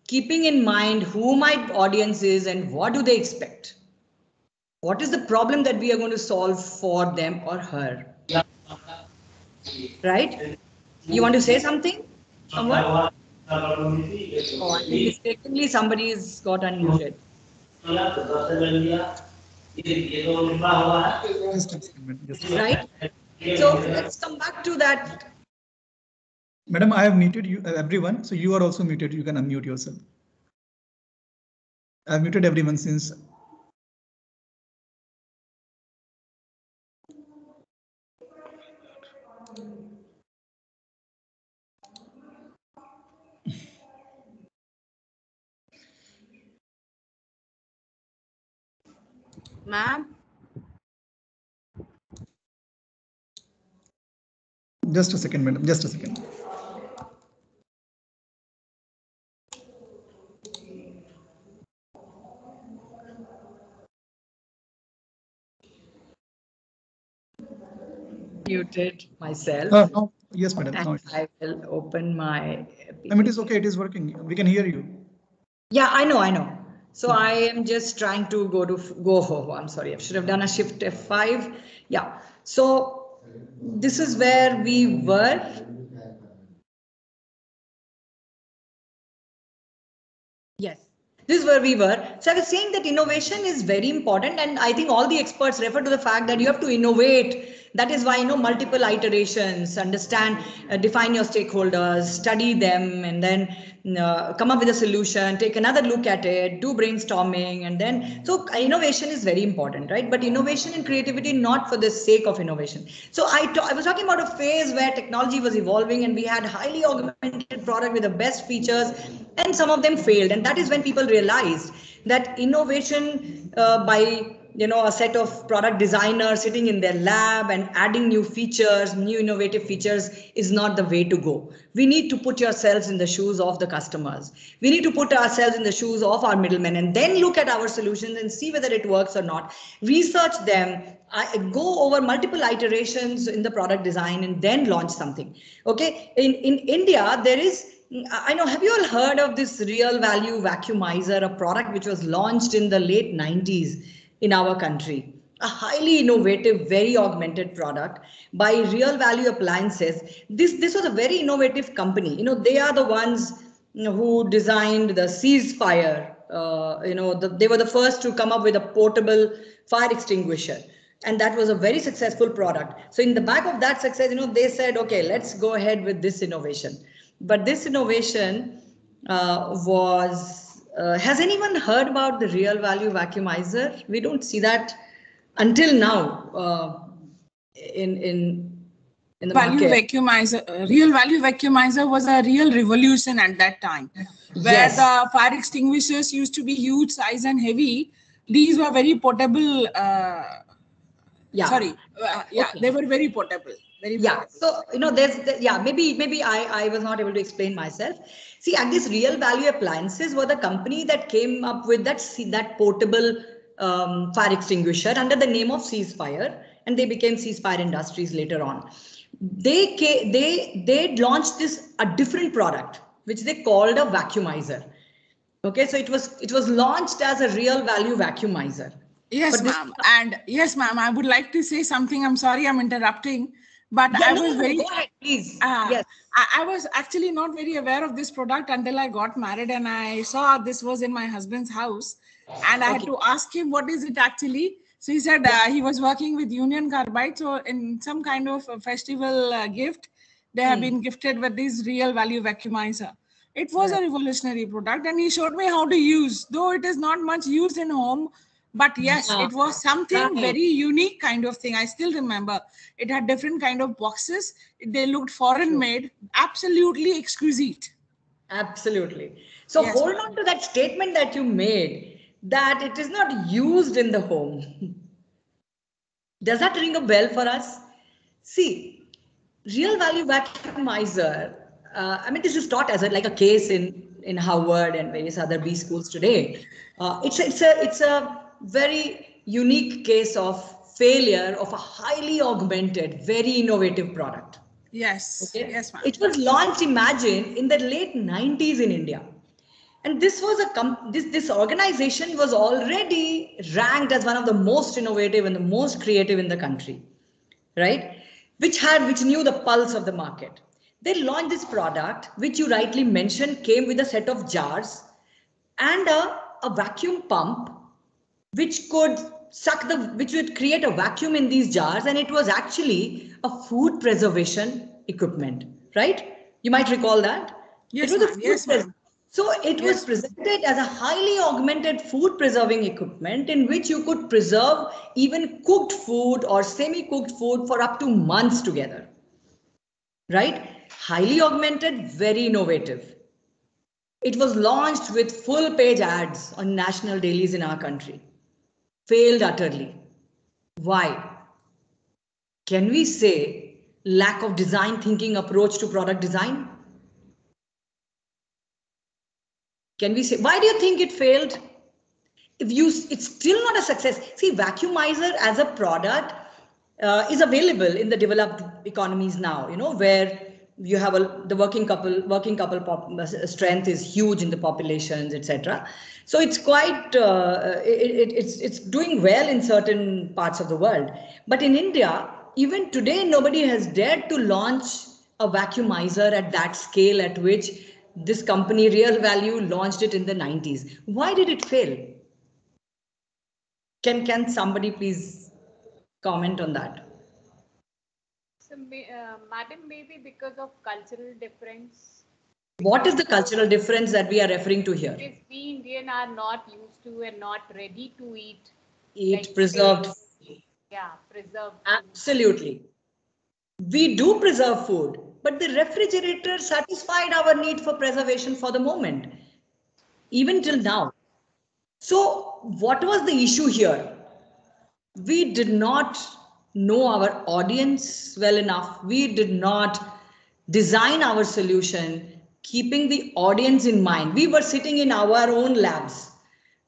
[SPEAKER 1] keeping in mind who my audience is and what do they expect. What is the problem that we are going to solve for them or her? Right? You want to say something? Someone? Oh, I think mistakenly somebody's got unmuted. Right? So let's come back to that.
[SPEAKER 5] Madam, I have muted you, everyone. So you are also muted. You can unmute yourself. I have muted everyone since.
[SPEAKER 3] Ma'am?
[SPEAKER 5] Just a second, madam. Just a second.
[SPEAKER 1] Muted myself.
[SPEAKER 5] No. Yes, madam. No,
[SPEAKER 1] I will open my.
[SPEAKER 5] I mean, it is okay. It is working. We can hear you.
[SPEAKER 1] Yeah, I know. So I am just trying to go home. I'm sorry. I should have done a shift F5. Yeah. So this is where we were. Yes. This is where we were. So I was saying that innovation is very important, and I think all the experts refer to the fact that you have to innovate. That is why, multiple iterations, understand, define your stakeholders, study them, and then come up with a solution, take another look at it, do brainstorming, and then, so innovation is very important, right? But innovation and creativity, not for the sake of innovation. So I was talking about a phase where technology was evolving and we had highly augmented product with the best features, and some of them failed. And that is when people realized that innovation by a set of product designers sitting in their lab and adding new features, new innovative features is not the way to go. We need to put yourselves in the shoes of the customers. We need to put ourselves in the shoes of our middlemen and then look at our solutions and see whether it works or not. Research them, go over multiple iterations in the product design and then launch something. Okay, in India, there is, I know, have you all heard of this Real Value Vacuumizer, a product which was launched in the late 90s in our country? A highly innovative, very augmented product by Real Value Appliances. This was a very innovative company. They are the ones who designed the ceasefire. They were the first to come up with a portable fire extinguisher. And that was a very successful product. So in the back of that success, they said, okay, let's go ahead with this innovation. But this innovation has anyone heard about the Real Value Vacuumizer? We don't see that until now in the
[SPEAKER 4] Value
[SPEAKER 1] market.
[SPEAKER 4] Vacuumizer, Real Value Vacuumizer was a real revolution at that time, where
[SPEAKER 1] Yes.
[SPEAKER 4] the fire extinguishers used to be huge size and heavy. These were very portable.
[SPEAKER 1] Yeah.
[SPEAKER 4] Sorry,
[SPEAKER 1] Okay.
[SPEAKER 4] they were very portable. Very
[SPEAKER 1] Yeah,
[SPEAKER 4] portable.
[SPEAKER 1] so maybe I was not able to explain myself. See, at this Real Value Appliances were the company that came up with that portable fire extinguisher under the name of Ceasefire, and they became Ceasefire Industries later on. They launched a different product which they called a vacuumizer. Okay, so it was launched as a Real Value Vacuumizer.
[SPEAKER 4] Yes, ma'am. And yes, ma'am, I would like to say something. I'm sorry I'm interrupting, but
[SPEAKER 1] Yeah,
[SPEAKER 4] I was very.
[SPEAKER 1] Go ahead, please.
[SPEAKER 4] Yes. I was actually not very aware of this product until I got married and I saw this was in my husband's house, and I had to ask him what is it actually. So he said he was working with Union Carbide. So in some kind of a festival gift, they have been gifted with this Real Value Vacuumizer. It was a revolutionary product, and he showed me how to use, though it is not much used in home. But yes, it was something very unique kind of thing. I still remember it had different kind of boxes. They looked foreign made, absolutely exquisite.
[SPEAKER 1] Absolutely. So
[SPEAKER 4] Yes,
[SPEAKER 1] hold on to that statement that you made, that it is not used in the home. Does that ring a bell for us? See, Real Value Vacuumizer, this is taught as like a case in in Harvard and various other B schools today. It's a very unique case of failure of a highly augmented, very innovative product.
[SPEAKER 4] Yes.
[SPEAKER 1] Okay?
[SPEAKER 4] Yes, ma'am.
[SPEAKER 1] It was launched, imagine, in the late 90s in India. And this was this organization was already ranked as one of the most innovative and the most creative in the country, right? Which knew the pulse of the market. They launched this product, which you rightly mentioned, came with a set of jars and a vacuum pump, which would create a vacuum in these jars, and it was actually a food preservation equipment, right? You might recall that.
[SPEAKER 4] Yes,
[SPEAKER 1] it was
[SPEAKER 4] ma'am. Yes, ma'am.
[SPEAKER 1] So it was presented as a highly augmented food preserving equipment in which you could preserve even cooked food or semi-cooked food for up to months together, right? Highly augmented, very innovative. It was launched with full page ads on national dailies in our country. Failed utterly. Why? Can we say lack of design thinking approach to product design? Can we say, why do you think it failed? It's still not a success. See, Vacuumizer as a product is available in the developed economies now, where you have the working couple strength is huge in the populations, etc. So it's quite, it's doing well in certain parts of the world. But in India, even today, nobody has dared to launch a Vacuumizer at that scale at which this company, Real Value, launched it in the 90s. Why did it fail? Can somebody please comment on that?
[SPEAKER 6] So, madam, maybe because of cultural difference.
[SPEAKER 1] What is the cultural difference that we are referring to here?
[SPEAKER 6] Because we Indian are not used to and not ready to eat
[SPEAKER 1] Eat preserved.
[SPEAKER 6] Yeah, preserved.
[SPEAKER 1] Absolutely. We do preserve food, but the refrigerator satisfied our need for preservation for the moment, even till now. So what was the issue here? We did not know our audience well enough. We did not design our solution keeping the audience in mind. We were sitting in our own labs.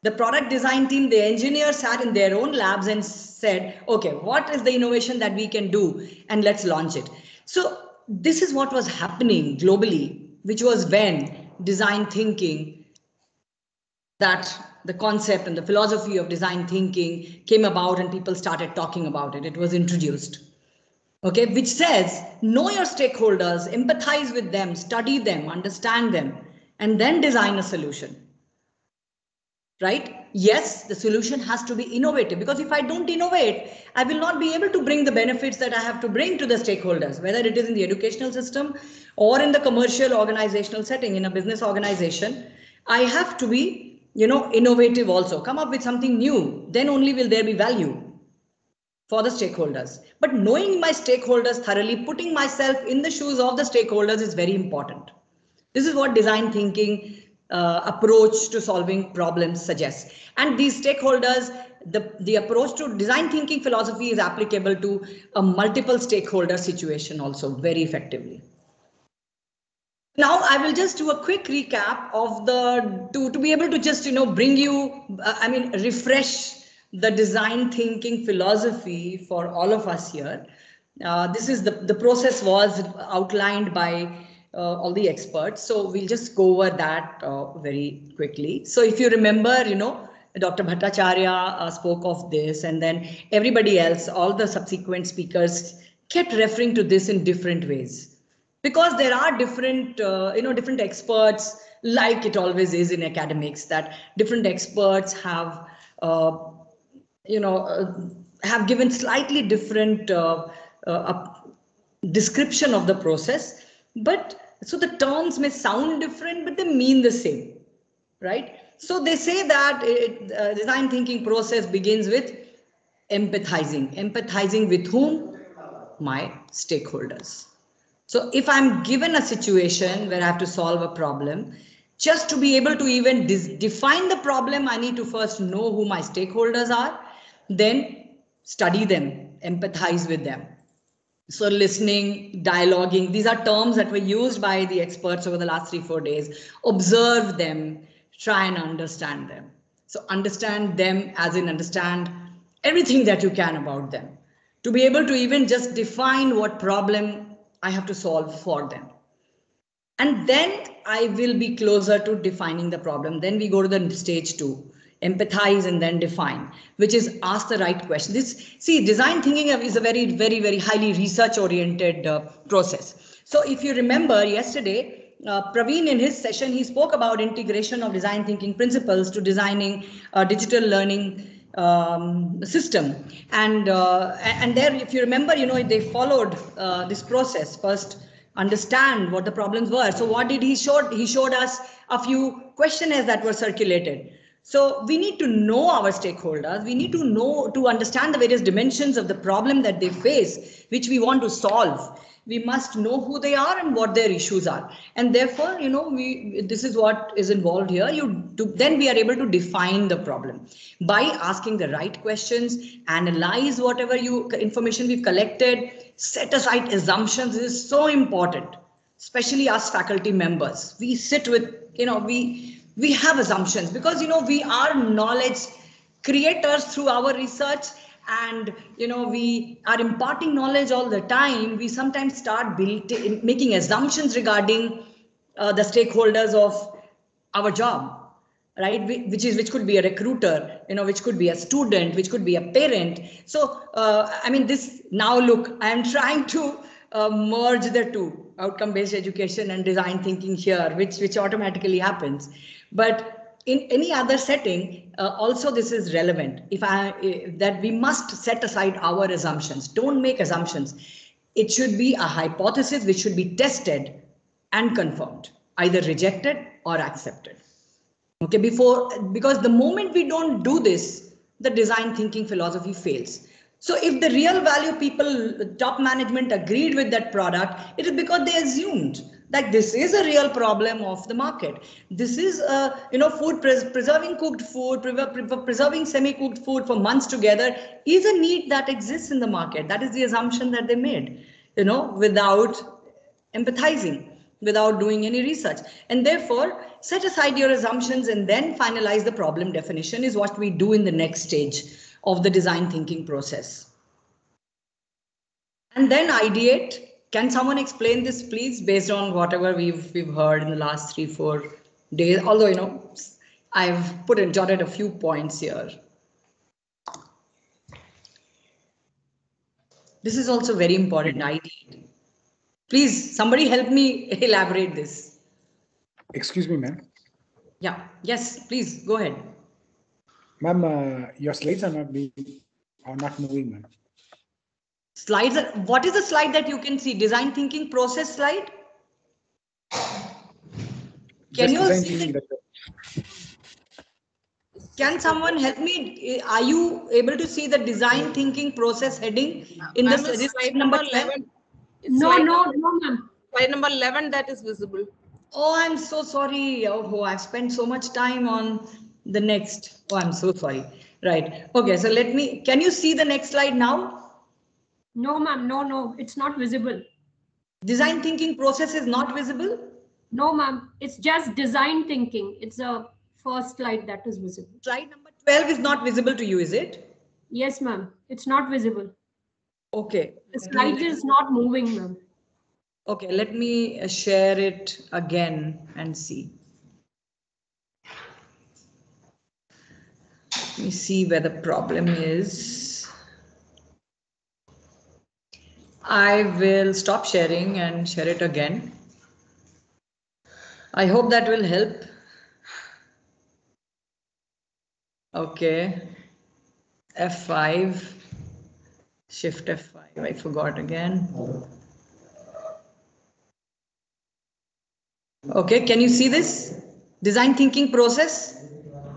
[SPEAKER 1] The product design team, the engineers sat in their own labs and said, okay, what is the innovation that we can do? And let's launch it. So this is what was happening globally, which was when design thinking, that the concept and the philosophy of design thinking came about and people started talking about it. It was introduced. Okay, which says, know your stakeholders, empathize with them, study them, understand them, and then design a solution. Right? Yes, the solution has to be innovative, because if I don't innovate, I will not be able to bring the benefits that I have to bring to the stakeholders, whether it is in the educational system or in the commercial organizational setting, in a business organization. I have to be, innovative also, come up with something new, then only will there be value for the stakeholders. But knowing my stakeholders thoroughly, putting myself in the shoes of the stakeholders is very important. This is what design thinking approach to solving problems suggests. And these stakeholders, the approach to design thinking philosophy is applicable to a multiple stakeholder situation also very effectively. Now I will just do a quick recap of to be able to just, bring you, refresh the design thinking philosophy for all of us here. This is the process was outlined by all the experts. So we'll just go over that very quickly. So if you remember, Dr. Bhattacharya spoke of this, and then everybody else, all the subsequent speakers kept referring to this in different ways. Because there are different, different experts, like it always is in academics, that different experts have, have given slightly different description of the process. But so the terms may sound different, but they mean the same, right? So they say that design thinking process begins with empathizing. Empathizing with whom? My stakeholders. So if I'm given a situation where I have to solve a problem, just to be able to even define the problem, I need to first know who my stakeholders are, then study them, empathize with them. So listening, dialoguing, these are terms that were used by the experts over the last 3-4 days. Observe them, try and understand them. So understand them as in understand everything that you can about them. To be able to even just define what problem I have to solve for them. And then I will be closer to defining the problem. Then we go to the stage 2. Empathize and then define, which is ask the right question. Design thinking is a very, very, very highly research oriented process. So if you remember yesterday, Praveen in his session, he spoke about integration of design thinking principles to designing digital learning system. And there, if you remember, they followed this process. First, understand what the problems were. So what did he show? He showed us a few questionnaires that were circulated. So we need to know our stakeholders. We need to understand the various dimensions of the problem that they face, which we want to solve. We must know who they are and what their issues are. And therefore, this is what is involved here. Then we are able to define the problem by asking the right questions, analyze whatever information we've collected, set aside assumptions. This is so important, especially us faculty members. We sit with, we have assumptions because, we are knowledge creators through our research, and, we are imparting knowledge all the time. We sometimes start making assumptions regarding the stakeholders of our job, right? Which could be a recruiter, which could be a student, which could be a parent. So, look, I am trying to merge the two, outcome-based education and design thinking here, which automatically happens. But in any other setting, also this is relevant. That we must set aside our assumptions. Don't make assumptions. It should be a hypothesis which should be tested and confirmed, either rejected or accepted. Okay, because the moment we don't do this, the design thinking philosophy fails. So if the real value people, top management agreed with that product, it is because they assumed that this is a real problem of the market. This is, preserving cooked food, preserving semi-cooked food for months together is a need that exists in the market. That is the assumption that they made, without empathizing, without doing any research. And therefore, set aside your assumptions and then finalize the problem definition is what we do in the next stage of the design thinking process. And then ideate. Can someone explain this, please, based on whatever we've heard in the last 3-4 days? Although, I've jotted a few points here. This is also very important. Ideate. Please, somebody help me elaborate this.
[SPEAKER 7] Excuse me, ma'am.
[SPEAKER 1] Yeah. Yes, please go ahead.
[SPEAKER 7] Ma'am, your slides are not moving, ma'am.
[SPEAKER 1] Slides. What is the slide that you can see? Design thinking process slide? Can you see? Can someone help me? Are you able to see the design thinking process heading in the slide number 11?
[SPEAKER 6] No, ma'am.
[SPEAKER 3] Slide number 11 that is visible.
[SPEAKER 1] Oh, I'm so sorry. Oh, I've spent so much time on the next. Oh, I'm so sorry. Right. Okay, so can you see the next slide now?
[SPEAKER 6] No, ma'am. No, it's not visible.
[SPEAKER 1] Design thinking process is not visible?
[SPEAKER 6] No, ma'am. It's just design thinking. It's the first slide that is visible.
[SPEAKER 1] Slide number 12 is not visible to you, is it?
[SPEAKER 6] Yes, ma'am. It's not visible.
[SPEAKER 1] Okay.
[SPEAKER 6] The slide is not moving, ma'am.
[SPEAKER 1] Okay, let me share it again and see. Let me see where the problem is. I will stop sharing and share it again. I hope that will help. Okay. F5. Shift F5. I forgot again. Okay, can you see this? Design thinking process?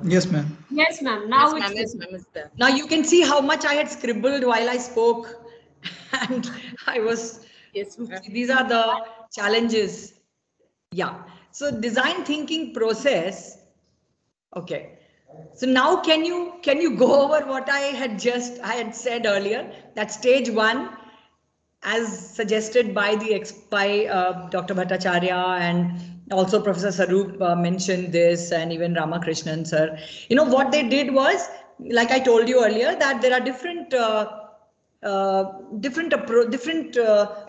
[SPEAKER 5] Yes, ma'am.
[SPEAKER 6] Yes, ma'am. Now
[SPEAKER 3] Yes, ma'am,
[SPEAKER 6] it's
[SPEAKER 3] there.
[SPEAKER 1] Now you can see how much I had scribbled while I spoke. And I was,
[SPEAKER 3] Yes, ma'am.
[SPEAKER 1] these are the challenges. Yeah. So design thinking process. Okay. So now can you go over what I had said earlier, that stage 1, as suggested by Dr. Bhattacharya, and also Professor Sarup mentioned this, and even Ramakrishnan sir. You know, what they did was, like I told you earlier, that there are different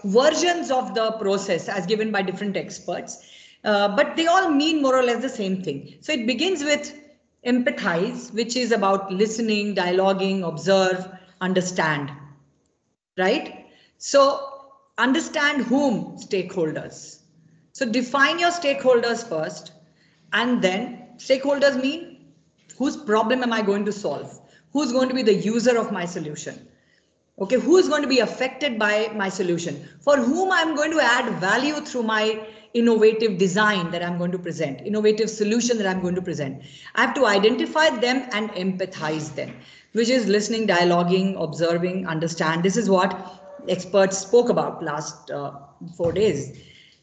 [SPEAKER 1] versions of the process as given by different experts, but they all mean more or less the same thing. So it begins with empathize, which is about listening, dialoguing, observe, understand, right? So understand whom, stakeholders. So define your stakeholders first, and then stakeholders mean whose problem am I going to solve? Who's going to be the user of my solution? Okay, who is going to be affected by my solution? For whom I'm going to add value through my innovative design that I'm going to present, innovative solution that I'm going to present. I have to identify them and empathize them, which is listening, dialoguing, observing, understand. This is what experts spoke about last 4 days.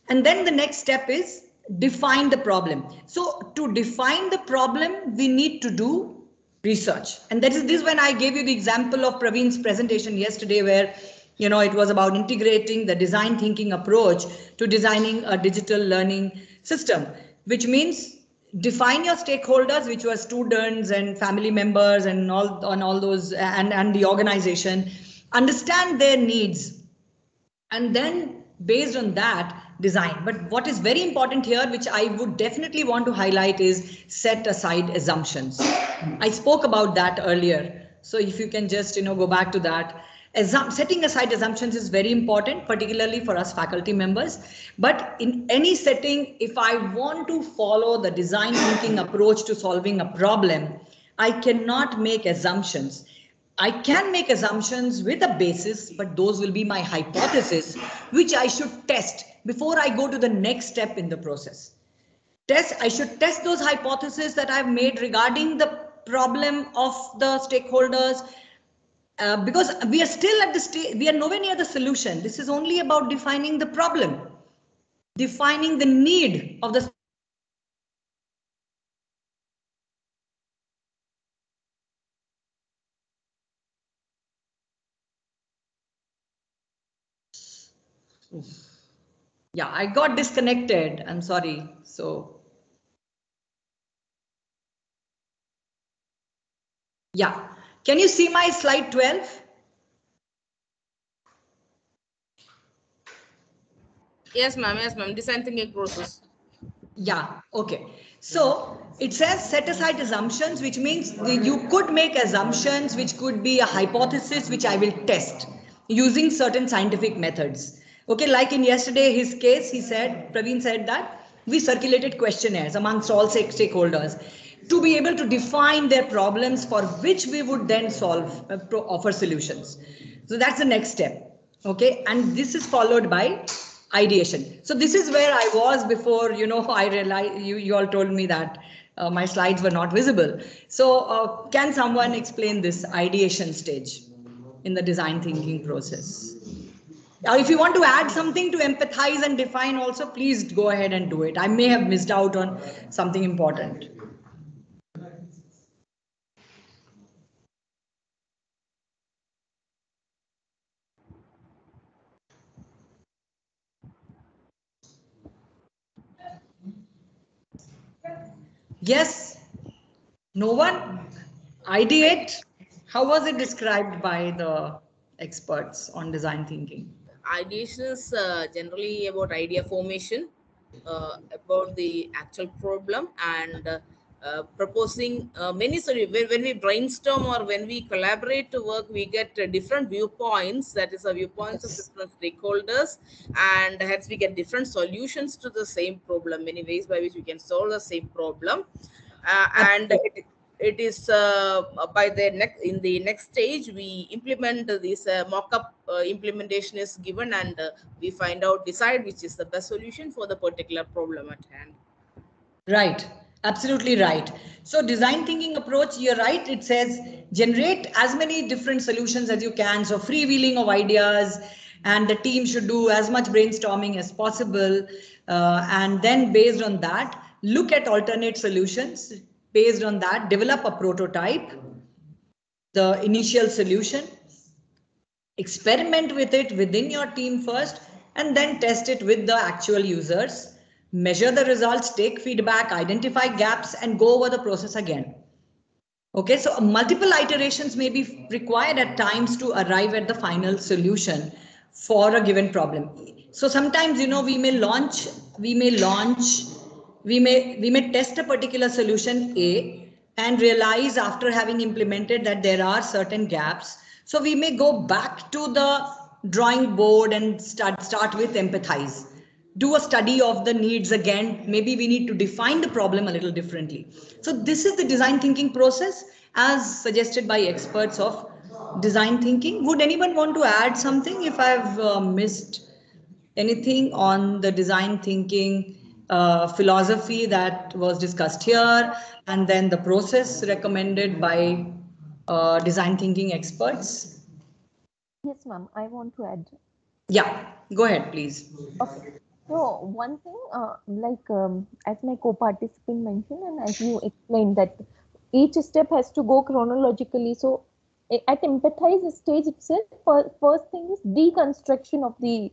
[SPEAKER 1] And then the next step is define the problem. So to define the problem, we need to do research. And that is this when I gave you the example of Praveen's presentation yesterday, where, you know, it was about integrating the design thinking approach to designing a digital learning system, which means define your stakeholders, which were students and family members and all those, and the organization, understand their needs, and then based on that design. But what is very important here, which I would definitely want to highlight, is set aside assumptions. I spoke about that earlier, so if you can just go back to that. Setting aside assumptions is very important, particularly for us faculty members. But in any setting, if I want to follow the design thinking approach to solving a problem, I cannot make assumptions. I can make assumptions with a basis, but those will be my hypothesis, which I should test before I go to the next step in the process. I should test those hypotheses that I've made regarding the problem of the stakeholders, because we are still at the stage, we are nowhere near the solution. This is only about defining the problem, defining the need of the Yeah, I got disconnected. I'm sorry. So, yeah. Can you see my slide 12?
[SPEAKER 3] Yes, ma'am. Yes, ma'am. Design thinking process.
[SPEAKER 1] Yeah, okay. So it says set aside assumptions, which means you could make assumptions, which could be a hypothesis, which I will test using certain scientific methods. Okay, like in yesterday, his case, Praveen said that we circulated questionnaires amongst all stakeholders to be able to define their problems for which we would then offer solutions. So that's the next step. Okay, and this is followed by ideation. So this is where I was before, I realized you all told me that my slides were not visible. So can someone explain this ideation stage in the design thinking process? If you want to add something to empathize and define also, please go ahead and do it. I may have missed out on something important. Yes, no one? Ideate. How was it described by the experts on design thinking?
[SPEAKER 3] Ideation is generally about idea formation, about the actual problem, and proposing many solutions. When we brainstorm or when we collaborate to work, we get different viewpoints, that is, viewpoints of different stakeholders, and hence we get different solutions to the same problem, many ways by which we can solve the same problem. And it is by the in the next stage we implement this mock-up implementation is given, and we decide which is the best solution for the particular problem at hand.
[SPEAKER 1] Right, absolutely right. So design thinking approach, you're right, it says generate as many different solutions as you can. So freewheeling of ideas, and the team should do as much brainstorming as possible, and then based on that look at alternate solutions. Based on that, develop a prototype, the initial solution, experiment with it within your team first, and then test it with the actual users, measure the results, take feedback, identify gaps, and go over the process again. Okay, so multiple iterations may be required at times to arrive at the final solution for a given problem. So sometimes, you know, we may test a particular solution A and realize after having implemented that there are certain gaps. So we may go back to the drawing board and start with empathize. Do a study of the needs again. Maybe we need to define the problem a little differently. So this is the design thinking process as suggested by experts of design thinking. Would anyone want to add something if I've missed anything on the design thinking philosophy that was discussed here, and then the process recommended by design thinking experts?
[SPEAKER 2] Yes, ma'am, I want to add.
[SPEAKER 1] Yeah, go ahead, please.
[SPEAKER 2] Okay. So one thing, as my co-participant mentioned, and as you explained, that each step has to go chronologically. So at empathize stage itself, first thing is deconstruction of the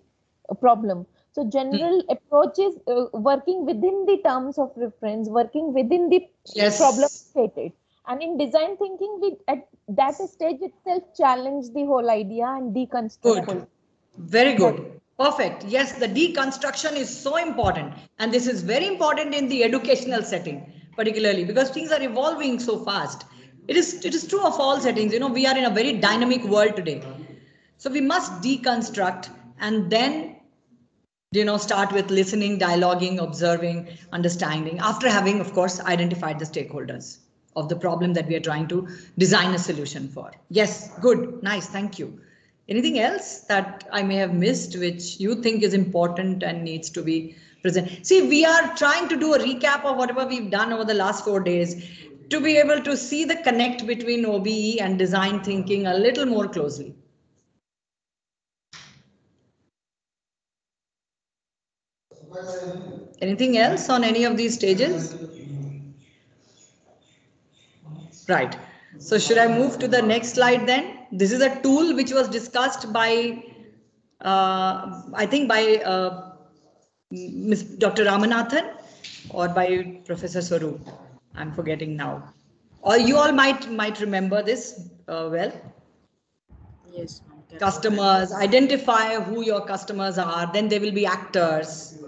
[SPEAKER 2] problem. So general approach is working within the terms of reference, working within the problem stated. And in design thinking, we at that stage itself challenge the whole idea and deconstruct.
[SPEAKER 1] Good. Very good. Perfect. Yes, the deconstruction is so important. And this is very important in the educational setting, particularly because things are evolving so fast. It is true of all settings. You know, we are in a very dynamic world today. So we must deconstruct and then, you know, start with listening, dialoguing, observing, understanding, after having, of course, identified the stakeholders of the problem that we are trying to design a solution for. Yes, good, nice, thank you. Anything else that I may have missed, which you think is important and needs to be present? See, we are trying to do a recap of whatever we've done over the last 4 days to be able to see the connect between OBE and design thinking a little more closely. Anything else on any of these stages? Right. So should I move to the next slide then? This is a tool which was discussed by, I think by Dr. Ramanathan or by Professor Swaroop. I'm forgetting now. Or you all might remember this well.
[SPEAKER 3] Yes.
[SPEAKER 1] Customers, identify who your customers are. Then there will be actors,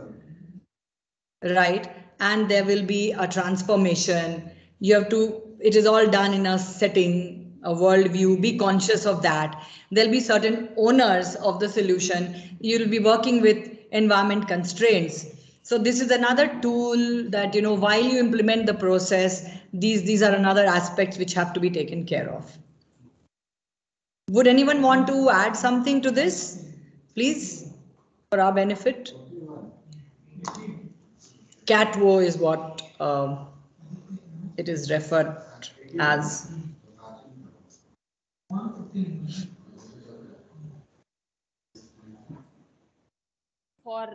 [SPEAKER 1] right? And there will be a transformation. You have to, it is all done in a setting, a worldview, be conscious of that. There'll be certain owners of the solution. You'll be working with environment constraints. So this is another tool that, you know, while you implement the process, these are another aspects which have to be taken care of. Would anyone want to add something to this, please, for our benefit? CATWO is what it is referred as.
[SPEAKER 8] For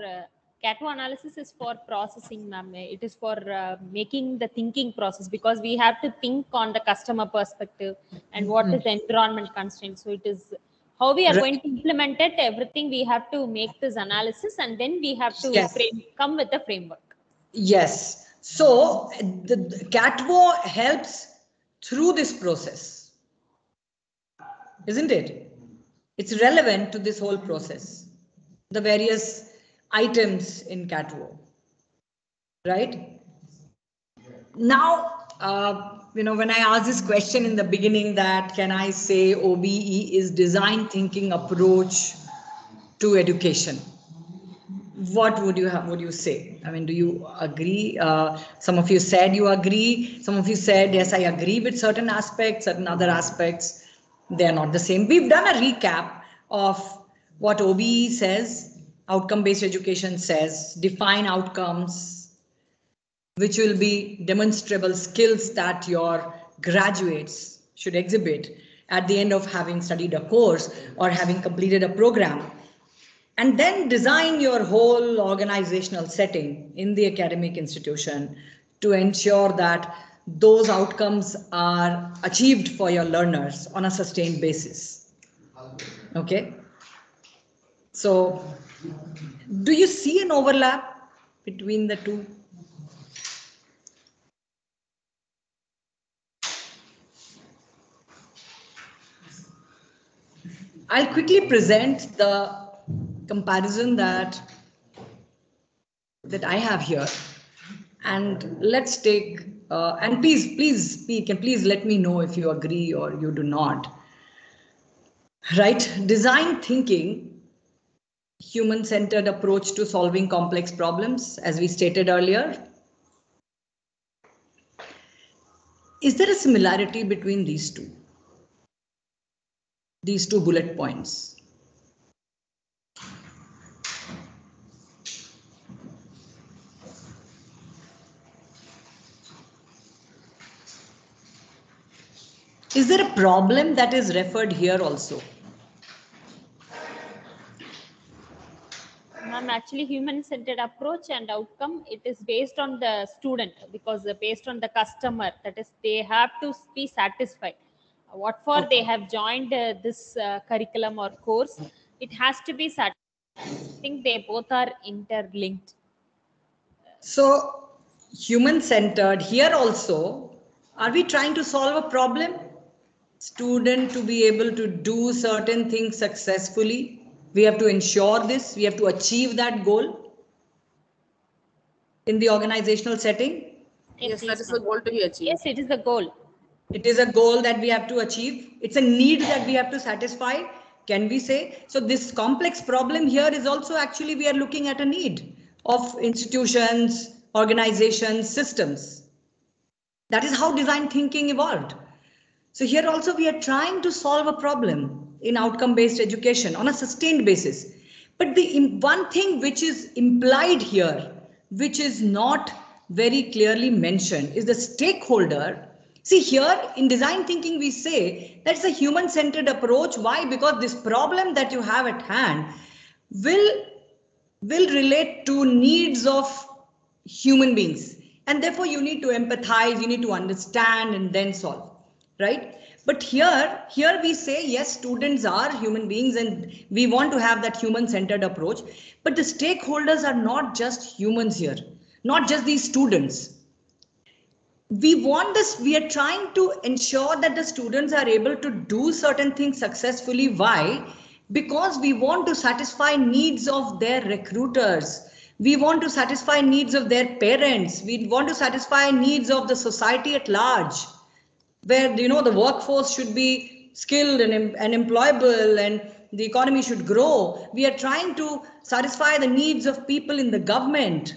[SPEAKER 8] CATWO analysis is for processing, ma'am. It is for making the thinking process, because we have to think on the customer perspective and what is the environment constraint. So it is how we are going to implement it. Everything we have to make this analysis, and then we have to come with the framework.
[SPEAKER 1] Yes. So the CATWO helps through this process, isn't it? It's relevant to this whole process, the various items in CATWO, right? Now, you know, when I asked this question in the beginning, that can I say OBE is design thinking approach to education? What would you say? I mean, do you agree? Some of you said you agree. Some of you said, yes, I agree with certain aspects, certain other aspects. They're not the same. We've done a recap of what OBE says, outcome-based education says, define outcomes, which will be demonstrable skills that your graduates should exhibit at the end of having studied a course or having completed a program. And then design your whole organizational setting in the academic institution to ensure that those outcomes are achieved for your learners on a sustained basis. Okay. So do you see an overlap between the two? I'll quickly present the comparison that I have here, and let's take and please speak and please let me know if you agree or you do not. Right? Design thinking, human-centered approach to solving complex problems, as we stated earlier. Is there a similarity between these two? These two bullet points. Is there a problem that is referred here also?
[SPEAKER 8] Ma'am, actually human-centered approach and outcome, it is based on the student, because based on the customer, that is, they have to be satisfied. What for they have joined this curriculum or course, it has to be satisfied. I think they both are interlinked.
[SPEAKER 1] So human-centered here also, are we trying to solve a problem? Student to be able to do certain things successfully. We have to ensure this, we have to achieve that goal in the organizational setting.
[SPEAKER 3] Yes, that is the goal to be achieved.
[SPEAKER 8] Yes, it is the goal.
[SPEAKER 1] It is a goal that we have to achieve. It's a need that we have to satisfy, can we say? So this complex problem here is also actually we are looking at a need of institutions, organizations, systems. That is how design thinking evolved. So here also we are trying to solve a problem in outcome-based education on a sustained basis. But the one thing which is implied here, which is not very clearly mentioned, is the stakeholder. See, here in design thinking, we say that's a human-centered approach. Why? Because this problem that you have at hand will relate to needs of human beings. And therefore, you need to empathize, you need to understand and then solve, right? But here we say, yes, students are human beings and we want to have that human-centered approach. But the stakeholders are not just humans here, not just these students. We want this, we are trying to ensure that the students are able to do certain things successfully. Why? Because we want to satisfy needs of their recruiters. We want to satisfy needs of their parents. We want to satisfy needs of the society at large, where the workforce should be skilled and employable and the economy should grow. We are trying to satisfy the needs of people in the government.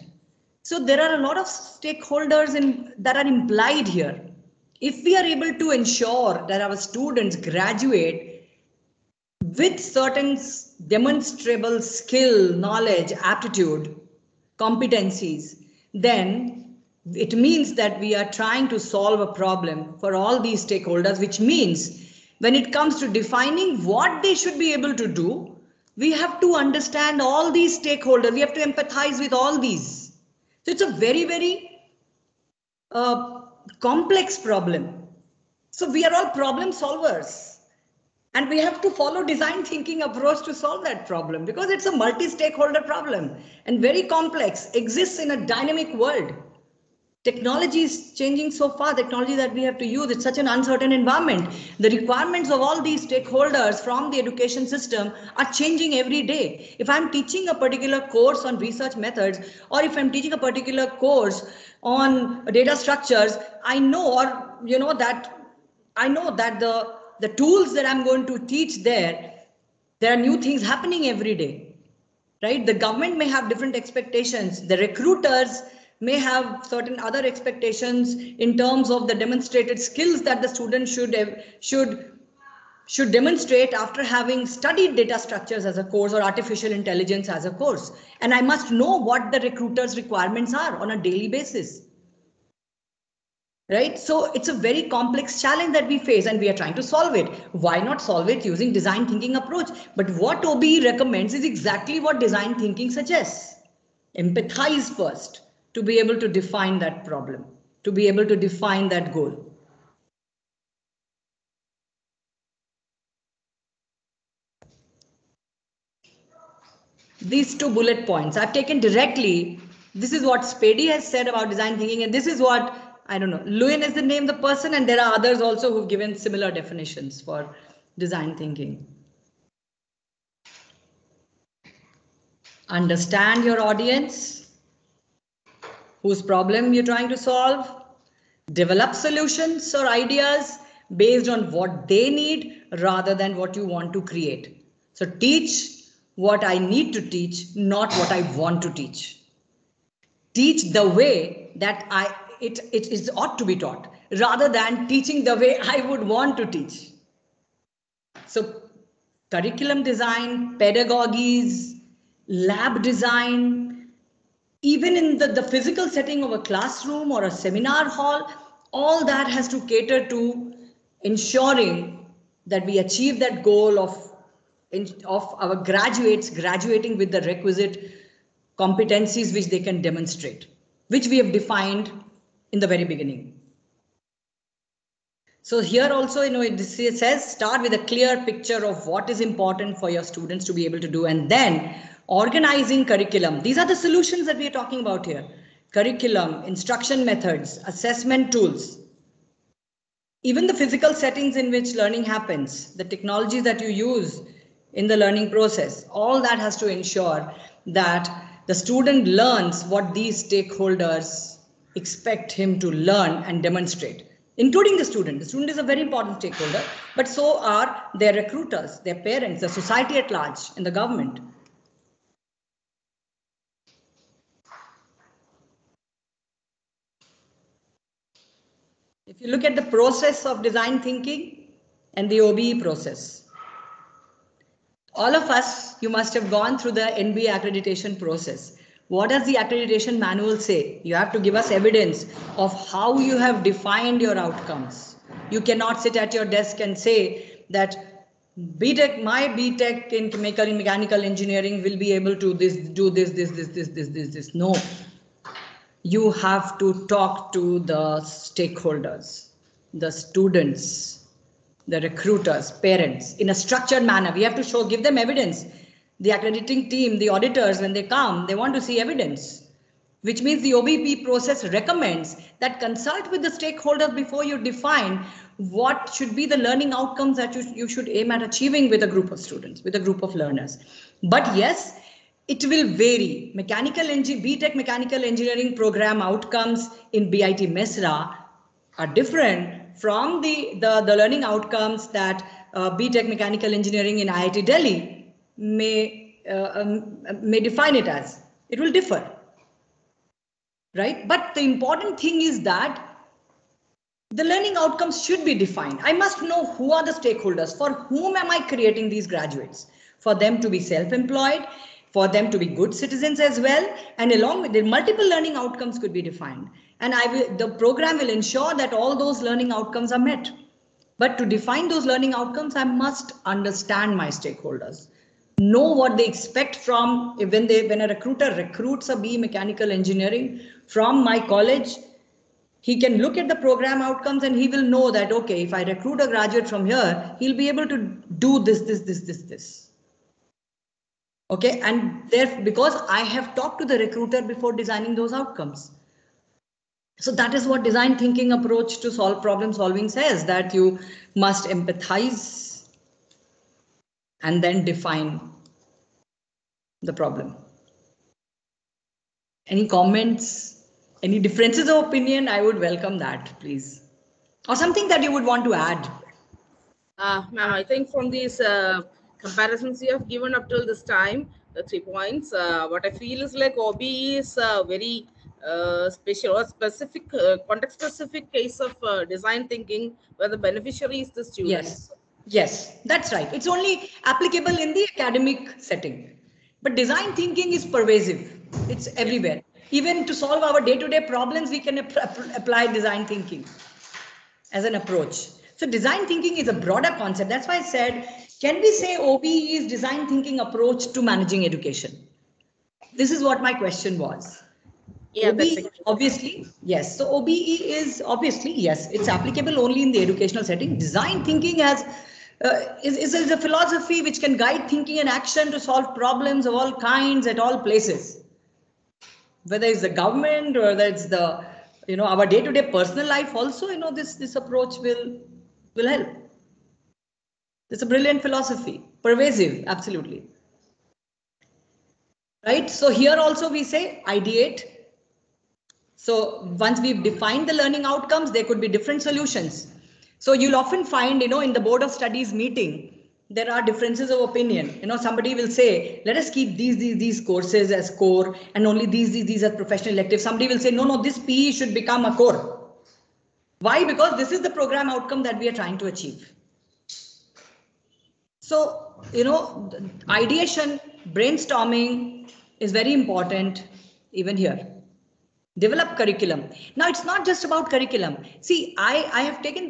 [SPEAKER 1] So there are a lot of stakeholders that are implied here. If we are able to ensure that our students graduate with certain demonstrable skill, knowledge, aptitude, competencies, then it means that we are trying to solve a problem for all these stakeholders, which means when it comes to defining what they should be able to do, we have to understand all these stakeholders. We have to empathize with all these. So it's a very, very complex problem. So we are all problem solvers. And we have to follow design thinking approach to solve that problem because it's a multi-stakeholder problem and very complex, exists in a dynamic world. Technology is changing so far, technology that we have to use, it's such an uncertain environment. The requirements of all these stakeholders from the education system are changing every day. If I'm teaching a particular course on research methods, or if I'm teaching a particular course on data structures, I know that the tools that I'm going to teach there are new things happening every day, right? The government may have different expectations. The recruiters may have certain other expectations in terms of the demonstrated skills that the student should demonstrate after having studied data structures as a course or artificial intelligence as a course. And I must know what the recruiter's requirements are on a daily basis. Right? So it's a very complex challenge that we face and we are trying to solve it. Why not solve it using design thinking approach? But what OBE recommends is exactly what design thinking suggests. Empathize first to be able to define that problem, to be able to define that goal. these 2 bullet points. I've taken directly, this is what Spady has said about design thinking, and this is what, I don't know, Lewin is the name of the person, and there are others also who've given similar definitions for design thinking. Understand your audience, whose problem you're trying to solve. Develop solutions or ideas based on what they need rather than what you want to create. So teach what I need to teach, not what I want to teach. Teach the way that it is ought to be taught, rather than teaching the way I would want to teach. So curriculum design, pedagogies, lab design, even in the physical setting of a classroom or a seminar hall, all that has to cater to ensuring that we achieve that goal of our graduates graduating with the requisite competencies which they can demonstrate, which we have defined in the very beginning. So here also, it says start with a clear picture of what is important for your students to be able to do, and then organizing curriculum. These are the solutions that we are talking about here. Curriculum, instruction methods, assessment tools, even the physical settings in which learning happens, the technologies that you use in the learning process, all that has to ensure that the student learns what these stakeholders expect him to learn and demonstrate, including the student. The student is a very important stakeholder, but so are their recruiters, their parents, the society at large, and the government. If you look at the process of design thinking and the OBE process, all of us, you must have gone through the NBA accreditation process. What does the accreditation manual say? You have to give us evidence of how you have defined your outcomes. You cannot sit at your desk and say that my BTech in mechanical engineering will be able to do this. No. You have to talk to the stakeholders, the students, the recruiters, parents, in a structured manner. We have to give them evidence. The accrediting team, the auditors, when they come, they want to see evidence, which means the OBE process recommends that consult with the stakeholders before you define what should be the learning outcomes that you should aim at achieving with a group of students, with a group of learners. But yes, it will vary. BTech mechanical engineering program outcomes in BIT Mesra are different from the learning outcomes that BTech mechanical engineering in IIT Delhi may define it as. It will differ, right? But the important thing is that the learning outcomes should be defined. I must know who are the stakeholders, for whom am I creating these graduates, for them to be self-employed, for them to be good citizens as well, and along with it, multiple learning outcomes could be defined. And the program will ensure that all those learning outcomes are met. But to define those learning outcomes, I must understand my stakeholders, know what they expect from when a recruiter recruits a BE mechanical engineering from my college. He can look at the program outcomes and he will know that, okay, if I recruit a graduate from here, he'll be able to do this. Okay, and because I have talked to the recruiter before designing those outcomes. So that is what design thinking approach to problem solving says, that you must empathize and then define the problem. Any comments, any differences of opinion? I would welcome that, please. Or something that you would want to add.
[SPEAKER 3] Ma'am, I think from these comparisons you have given up till this time, the 3 points, what I feel is like OBE is a very special or specific, context-specific case of design thinking where the beneficiary is the student.
[SPEAKER 1] Yes, that's right. It's only applicable in the academic setting. But design thinking is pervasive. It's everywhere. Even to solve our day-to-day problems, we can apply design thinking as an approach. So design thinking is a broader concept. That's why I said, can we say OBE is design thinking approach to managing education? This is what my question was.
[SPEAKER 3] Yeah,
[SPEAKER 1] OBE, obviously, yes. So OBE is obviously, yes, it's applicable only in the educational setting. Design thinking has is a philosophy which can guide thinking and action to solve problems of all kinds at all places. Whether it's the government or whether it's the, our day-to-day personal life also, this approach will help. It's a brilliant philosophy, pervasive, absolutely. Right? So here also we say ideate. So once we've defined the learning outcomes, there could be different solutions. So you'll often find, in the board of studies meeting, there are differences of opinion. Somebody will say, let us keep these courses as core and only these as professional electives. Somebody will say, no, this PE should become a core. Why? Because this is the program outcome that we are trying to achieve. So, ideation, brainstorming is very important even here. Develop curriculum. Now, it's not just about curriculum. See, I have taken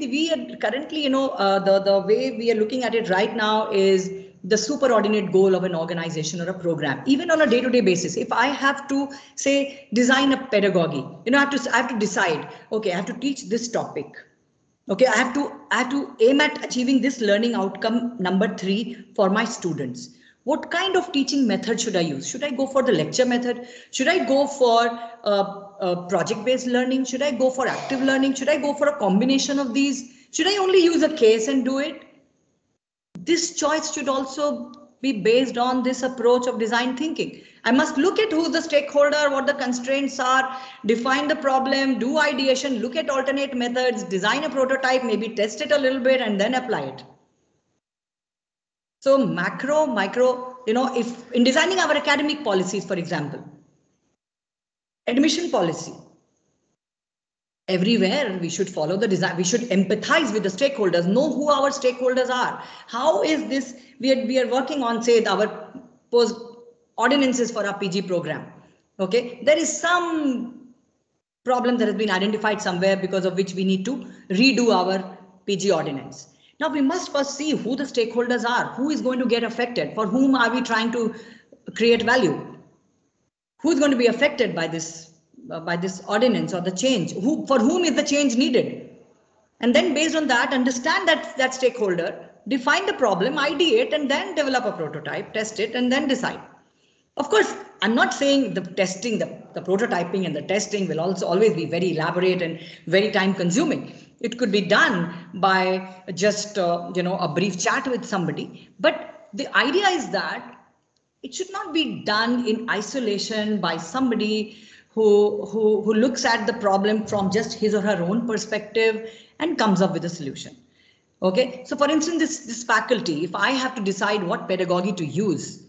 [SPEAKER 1] currently, the way we are looking at it right now is the superordinate goal of an organization or a program, even on a day-to-day basis. If I have to say, design a pedagogy, I have to decide, okay, I have to teach this topic. Okay, I have to aim at achieving this learning outcome number 3 for my students. What kind of teaching method should I use? Should I go for the lecture method? Should I go for project-based learning? Should I go for active learning? Should I go for a combination of these? Should I only use a case and do it? This choice should also be based on this approach of design thinking. I must look at who's the stakeholder, what the constraints are, define the problem, do ideation, look at alternate methods, design a prototype, maybe test it a little bit and then apply it. So macro, micro, if in designing our academic policies, for example, admission policy, everywhere we should follow the design, we should empathize with the stakeholders, know who our stakeholders are. How is this, we are working on, say, our post ordinances for our PG program. Okay, there is some problem that has been identified somewhere because of which we need to redo our PG ordinance. Now we must first see who the stakeholders are, who is going to get affected, for whom are we trying to create value, who's going to be affected by this ordinance or the change, for whom is the change needed. And then based on that, understand that stakeholder, define the problem, ideate, and then develop a prototype, test it, and then decide. Of course, I'm not saying the testing, the prototyping and the testing will also always be very elaborate and very time consuming. It could be done by just, a brief chat with somebody. But the idea is that it should not be done in isolation by somebody who looks at the problem from just his or her own perspective and comes up with a solution. Okay, so for instance, this faculty, if I have to decide what pedagogy to use,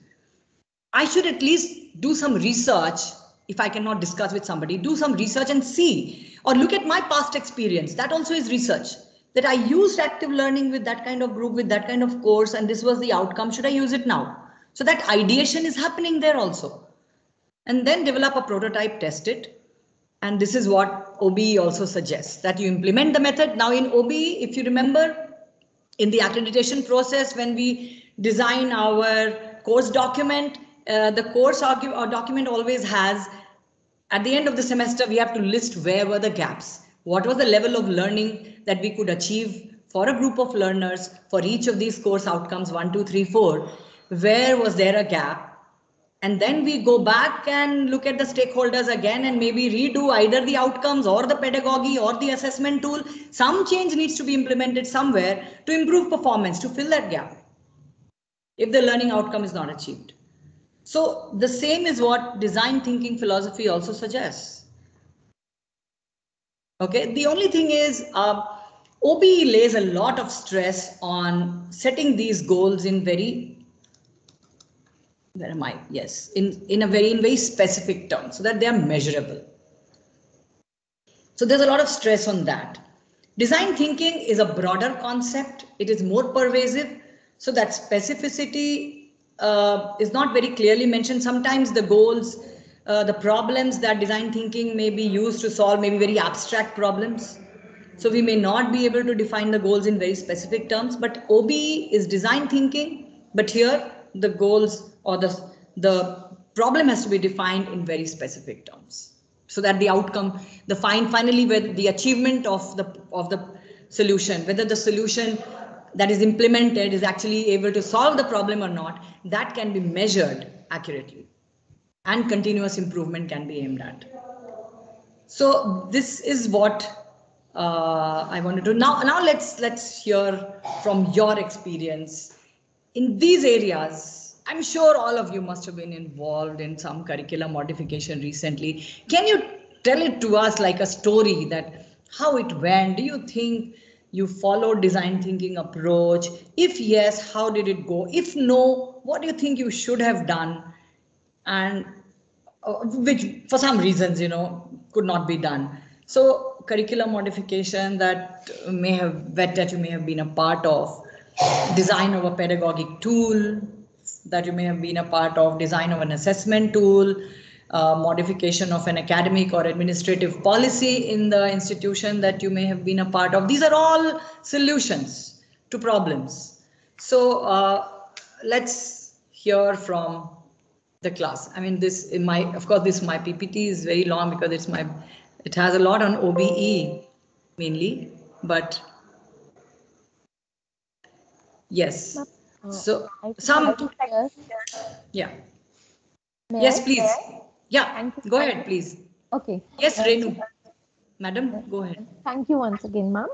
[SPEAKER 1] I should at least do some research. If I cannot discuss with somebody, do some research and see, or look at my past experience. That also is research, that I used active learning with that kind of group, with that kind of course, and this was the outcome. Should I use it now? So that ideation is happening there also. And then develop a prototype, test it. And this is what OBE also suggests, that you implement the method. Now in OBE, if you remember, in the accreditation process, when we design our course document, the course document always has, at the end of the semester, we have to list where were the gaps. What was the level of learning that we could achieve for a group of learners for each of these course outcomes, 1, 2, 3, 4, where was there a gap? And then we go back and look at the stakeholders again and maybe redo either the outcomes or the pedagogy or the assessment tool. Some change needs to be implemented somewhere to improve performance, to fill that gap, if the learning outcome is not achieved. So the same is what design thinking philosophy also suggests. Okay, the only thing is OBE lays a lot of stress on setting these goals in very, where am I? Yes, in very specific terms so that they are measurable. So there's a lot of stress on that. Design thinking is a broader concept. It is more pervasive, so that specificity is not very clearly mentioned. Sometimes the goals, the problems that design thinking may be used to solve may be very abstract problems. So we may not be able to define the goals in very specific terms, but OBE is design thinking, but here the goals or the problem has to be defined in very specific terms, so that the outcome, finally with the achievement of the solution, whether the solution that is implemented is actually able to solve the problem or not, that can be measured accurately, and continuous improvement can be aimed at. So this is what I wanted to. Now let's hear from your experience in these areas. I'm sure all of you must have been involved in some curriculum modification recently. Can you tell it to us like a story, that how it went? Do you think you followed design thinking approach? If yes, how did it go? If no, what do you think you should have done? And which for some reasons, could not be done. So curriculum modification that you may have been a part of, design of a pedagogic tool that you may have been a part of, design of an assessment tool, modification of an academic or administrative policy in the institution that you may have been a part of. These are all solutions to problems. So let's hear from the class. I mean, of course, my PPT is very long because it has a lot on OBE mainly, but yes. So yeah. Yes, please. Yeah, go ahead, please.
[SPEAKER 2] Okay.
[SPEAKER 1] Yes, Renu. Madam, go ahead.
[SPEAKER 2] Thank you once again, ma'am.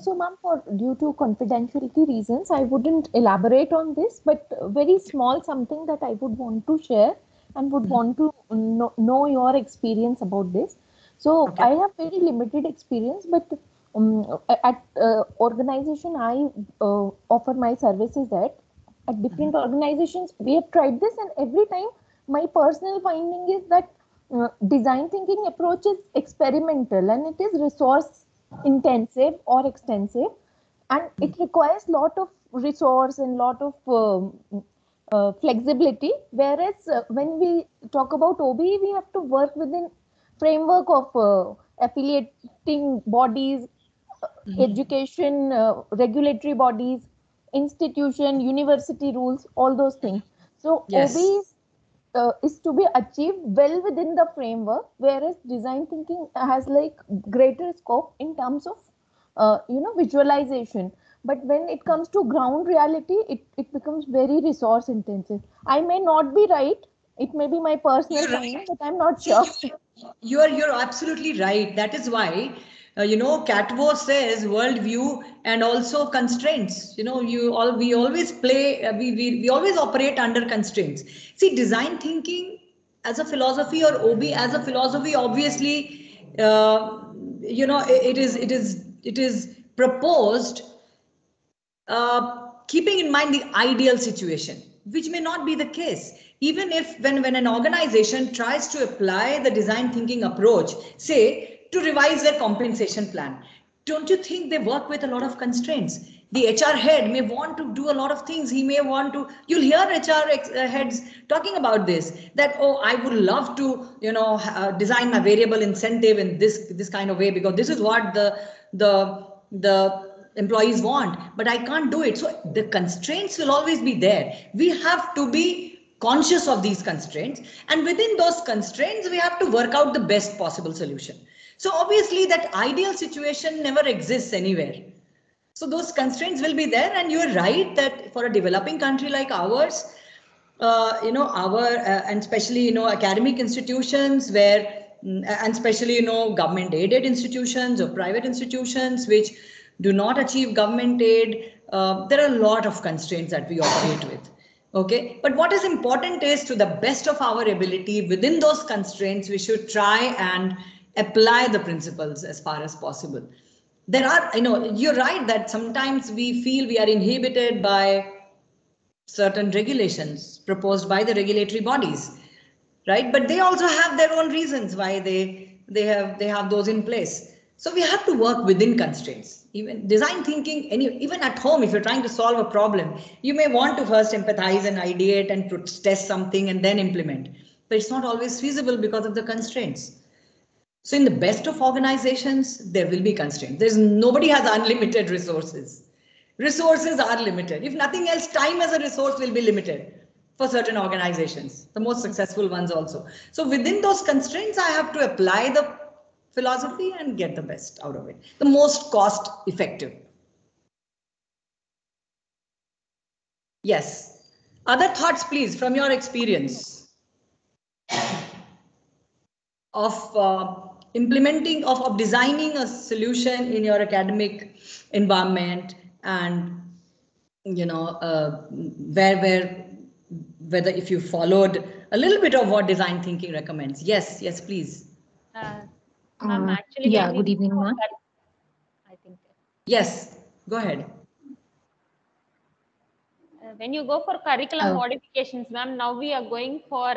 [SPEAKER 2] So, ma'am, due to confidentiality reasons, I wouldn't elaborate on this, but very small something that I would want to share and would want to know your experience about this. So,
[SPEAKER 1] Okay.
[SPEAKER 2] I have very limited experience, but at organization I offer my services at different organizations, we have tried this, and every time my personal finding is that design thinking approach is experimental and it is resource intensive or extensive, and it requires lot of resource and lot of flexibility, whereas when we talk about OBE, we have to work within framework of affiliating bodies, education, regulatory bodies, institution, university rules, all those things. So
[SPEAKER 1] Yes.
[SPEAKER 2] OBE is to be achieved well within the framework, whereas design thinking has like greater scope in terms of visualization. But when it comes to ground reality, it becomes very resource intensive. I may not be right, it may be my personal
[SPEAKER 1] You're right.
[SPEAKER 2] finding, but I'm not sure.
[SPEAKER 1] You're absolutely right. That is why Catwo says worldview and also constraints. We always play. We always operate under constraints. See, design thinking as a philosophy or OB as a philosophy, obviously, it is proposed keeping in mind the ideal situation, which may not be the case. Even if when an organization tries to apply the design thinking approach, say to revise their compensation plan, don't you think they work with a lot of constraints? The HR head may want to do a lot of things. He may want to, you'll hear HR heads talking about this, that, oh, I would love to, design my variable incentive in this kind of way, because this is what the employees want, but I can't do it. So the constraints will always be there. We have to be conscious of these constraints, and within those constraints we have to work out the best possible solution. So obviously that ideal situation never exists anywhere. So those constraints will be there, and you're right that for a developing country like ours, and especially academic institutions where and especially government aided institutions or private institutions which do not achieve government aid, there are a lot of constraints that we operate with. Okay, but what is important is, to the best of our ability within those constraints, we should try and apply the principles as far as possible. There are, you're right that sometimes we feel we are inhibited by certain regulations proposed by the regulatory bodies, right? But they also have their own reasons why they have those in place. So we have to work within constraints. Even design thinking, even at home, if you're trying to solve a problem, you may want to first empathize and ideate and test something and then implement. But it's not always feasible because of the constraints. So in the best of organizations, there will be constraints. Nobody has unlimited resources. Resources are limited. If nothing else, time as a resource will be limited for certain organizations, the most successful ones also. So within those constraints, I have to apply the philosophy and get the best out of it, the most cost effective. Yes. Other thoughts, please, from your experience of implementing, of designing a solution in your academic environment, and whether if you followed a little bit of what design thinking recommends. Yes, please.
[SPEAKER 8] Actually,
[SPEAKER 9] yeah, good evening, ma'am.
[SPEAKER 8] I think.
[SPEAKER 1] Yes, go ahead.
[SPEAKER 8] When you go for curriculum modifications, ma'am, now we are going for,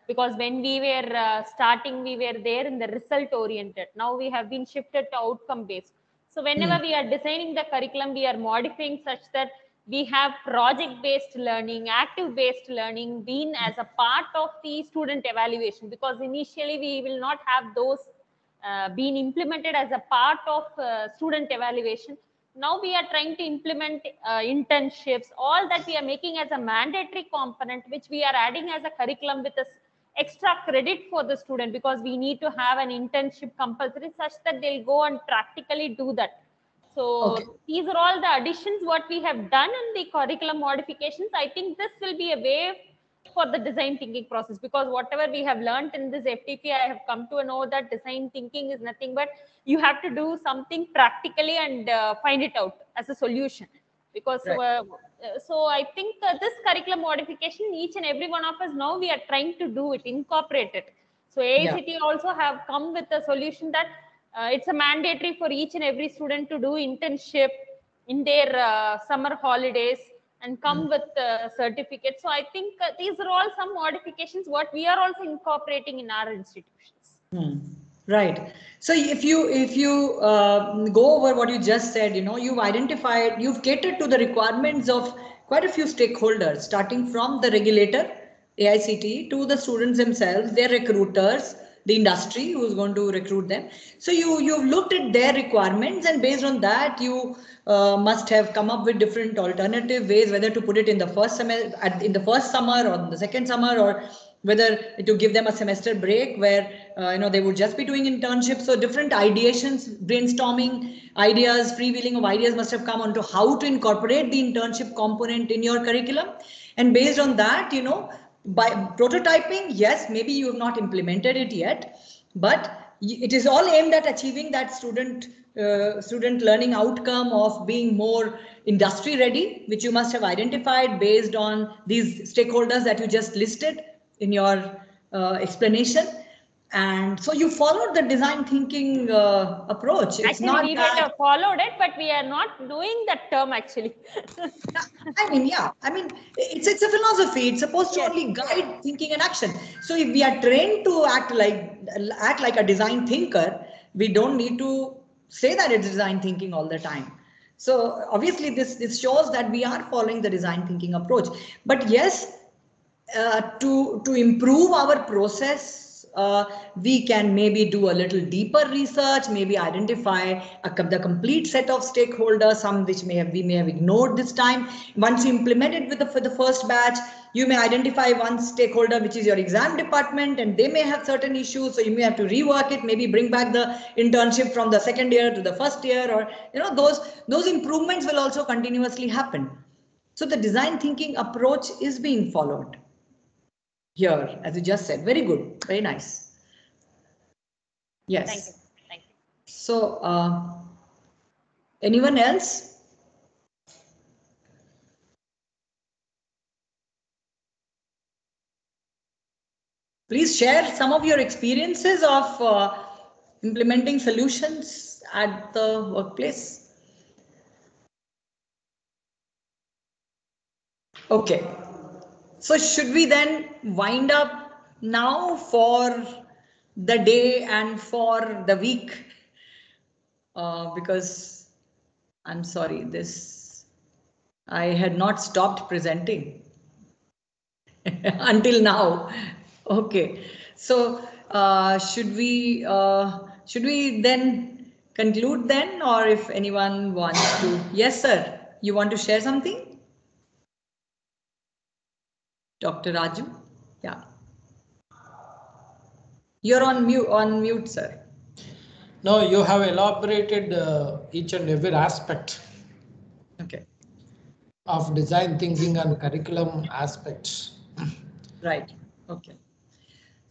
[SPEAKER 8] because when we were starting, we were there in the result oriented. Now we have been shifted to outcome based. So whenever we are designing the curriculum, we are modifying such that we have project based learning, active based learning being as a part of the student evaluation, because initially we will not have those being implemented as a part of student evaluation. Now we are trying to implement internships, all that we are making as a mandatory component, which we are adding as a curriculum with a extra credit for the student, because we need to have an internship compulsory such that they'll go and practically do that. So these are all the additions what we have done in the curriculum modifications. I think this will be a way for the design thinking process, because whatever we have learned in this FTP, I have come to know that design thinking is nothing but you have to do something practically and find it out as a solution. Because so I think this curriculum modification, each and every one of us now we are trying to do it, incorporate it. So AICTE also have come with a solution that it's a mandatory for each and every student to do internship in their summer holidays and come with certificates. So I think these are all some modifications what we are also incorporating in our institutions.
[SPEAKER 1] Right. So if you go over what you just said, you've identified, you've catered to the requirements of quite a few stakeholders, starting from the regulator, AICTE, to the students themselves, their recruiters, the industry who's going to recruit them. So you've looked at their requirements, and based on that, you must have come up with different alternative ways, whether to put it in the first semester, in the first summer, or the second summer, or whether to give them a semester break where they would just be doing internships. So different ideations, brainstorming ideas, freewheeling of ideas must have come onto how to incorporate the internship component in your curriculum. And based on that, by prototyping, yes, maybe you have not implemented it yet, but it is all aimed at achieving that student learning outcome of being more industry ready, which you must have identified based on these stakeholders that you just listed in your explanation. And so you followed the design thinking approach. It's
[SPEAKER 8] actually,
[SPEAKER 1] not
[SPEAKER 8] we
[SPEAKER 1] that...
[SPEAKER 8] have followed it, but we are not knowing that term actually.
[SPEAKER 1] I mean, it's a philosophy. It's supposed to only guide thinking and action. So if we are trained to act like a design thinker, we don't need to say that it's design thinking all the time. So obviously this shows that we are following the design thinking approach. But yes, to improve our process, we can maybe do a little deeper research, maybe identify the complete set of stakeholders, some which we may have ignored this time. Once you implement it for the first batch, you may identify one stakeholder, which is your exam department, and they may have certain issues. So you may have to rework it, maybe bring back the internship from the second year to the first year, or those improvements will also continuously happen. So the design thinking approach is being followed here, as you just said. Very good, very nice. Yes.
[SPEAKER 8] Thank you. Thank you.
[SPEAKER 1] So anyone else? Please share some of your experiences of implementing solutions at the workplace. Okay. So should we then wind up now for the day and for the week? Because I'm sorry, I had not stopped presenting until now. Okay. So should we then conclude then, or if anyone wants to? Yes, sir. You want to share something? Dr. Raju? Yeah. You're on mute, sir.
[SPEAKER 10] No, you have elaborated each and every aspect.
[SPEAKER 1] Okay.
[SPEAKER 9] of design thinking and curriculum aspects.
[SPEAKER 1] Right. Okay.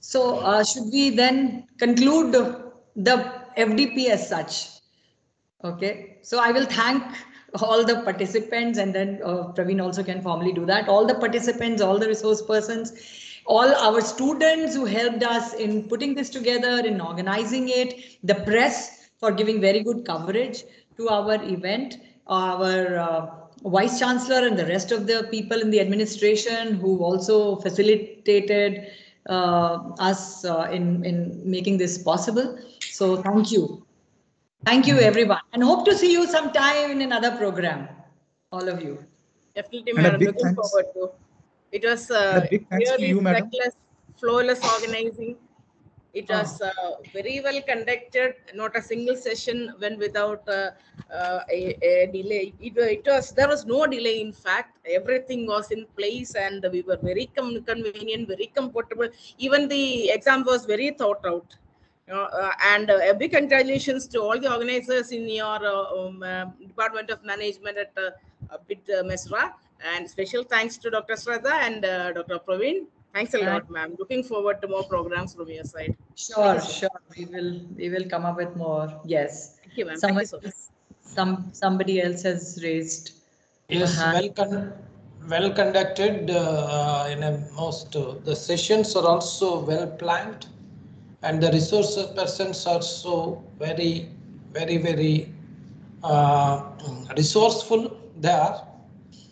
[SPEAKER 1] So should we then conclude the FDP as such? Okay. So I will thank all the participants, and then Praveen also can formally do that. All the participants, all the resource persons, all our students who helped us in putting this together, in organizing it, the press for giving very good coverage to our event, our Vice Chancellor and the rest of the people in the administration who also facilitated us in making this possible. So thank you. Thank you, everyone, and hope to see you sometime in another program, all of you.
[SPEAKER 3] Definitely,
[SPEAKER 5] And a
[SPEAKER 3] madam.
[SPEAKER 5] big
[SPEAKER 3] Looking
[SPEAKER 5] thanks.
[SPEAKER 3] forward to. It was
[SPEAKER 5] And a big thanks to
[SPEAKER 3] really
[SPEAKER 5] you, madam.
[SPEAKER 3] flawless organizing. It was very well conducted. Not a single session went without a delay. There was no delay. In fact, everything was in place, and we were very convenient, very comfortable. Even the exam was very thought out. And a big congratulations to all the organizers in your Department of Management at BIT Mesra, and special thanks to Dr. Shraddha and Dr. Praveen. Thanks a lot, ma'am. Looking forward to more programs from your side.
[SPEAKER 1] Sure, sure. We will come up with more. Yes.
[SPEAKER 3] Thank you, ma'am. Thank you so much.
[SPEAKER 1] Somebody else has raised.
[SPEAKER 9] Yes, well conducted. In a most the sessions are also well planned, and the resource persons are so very resourceful there.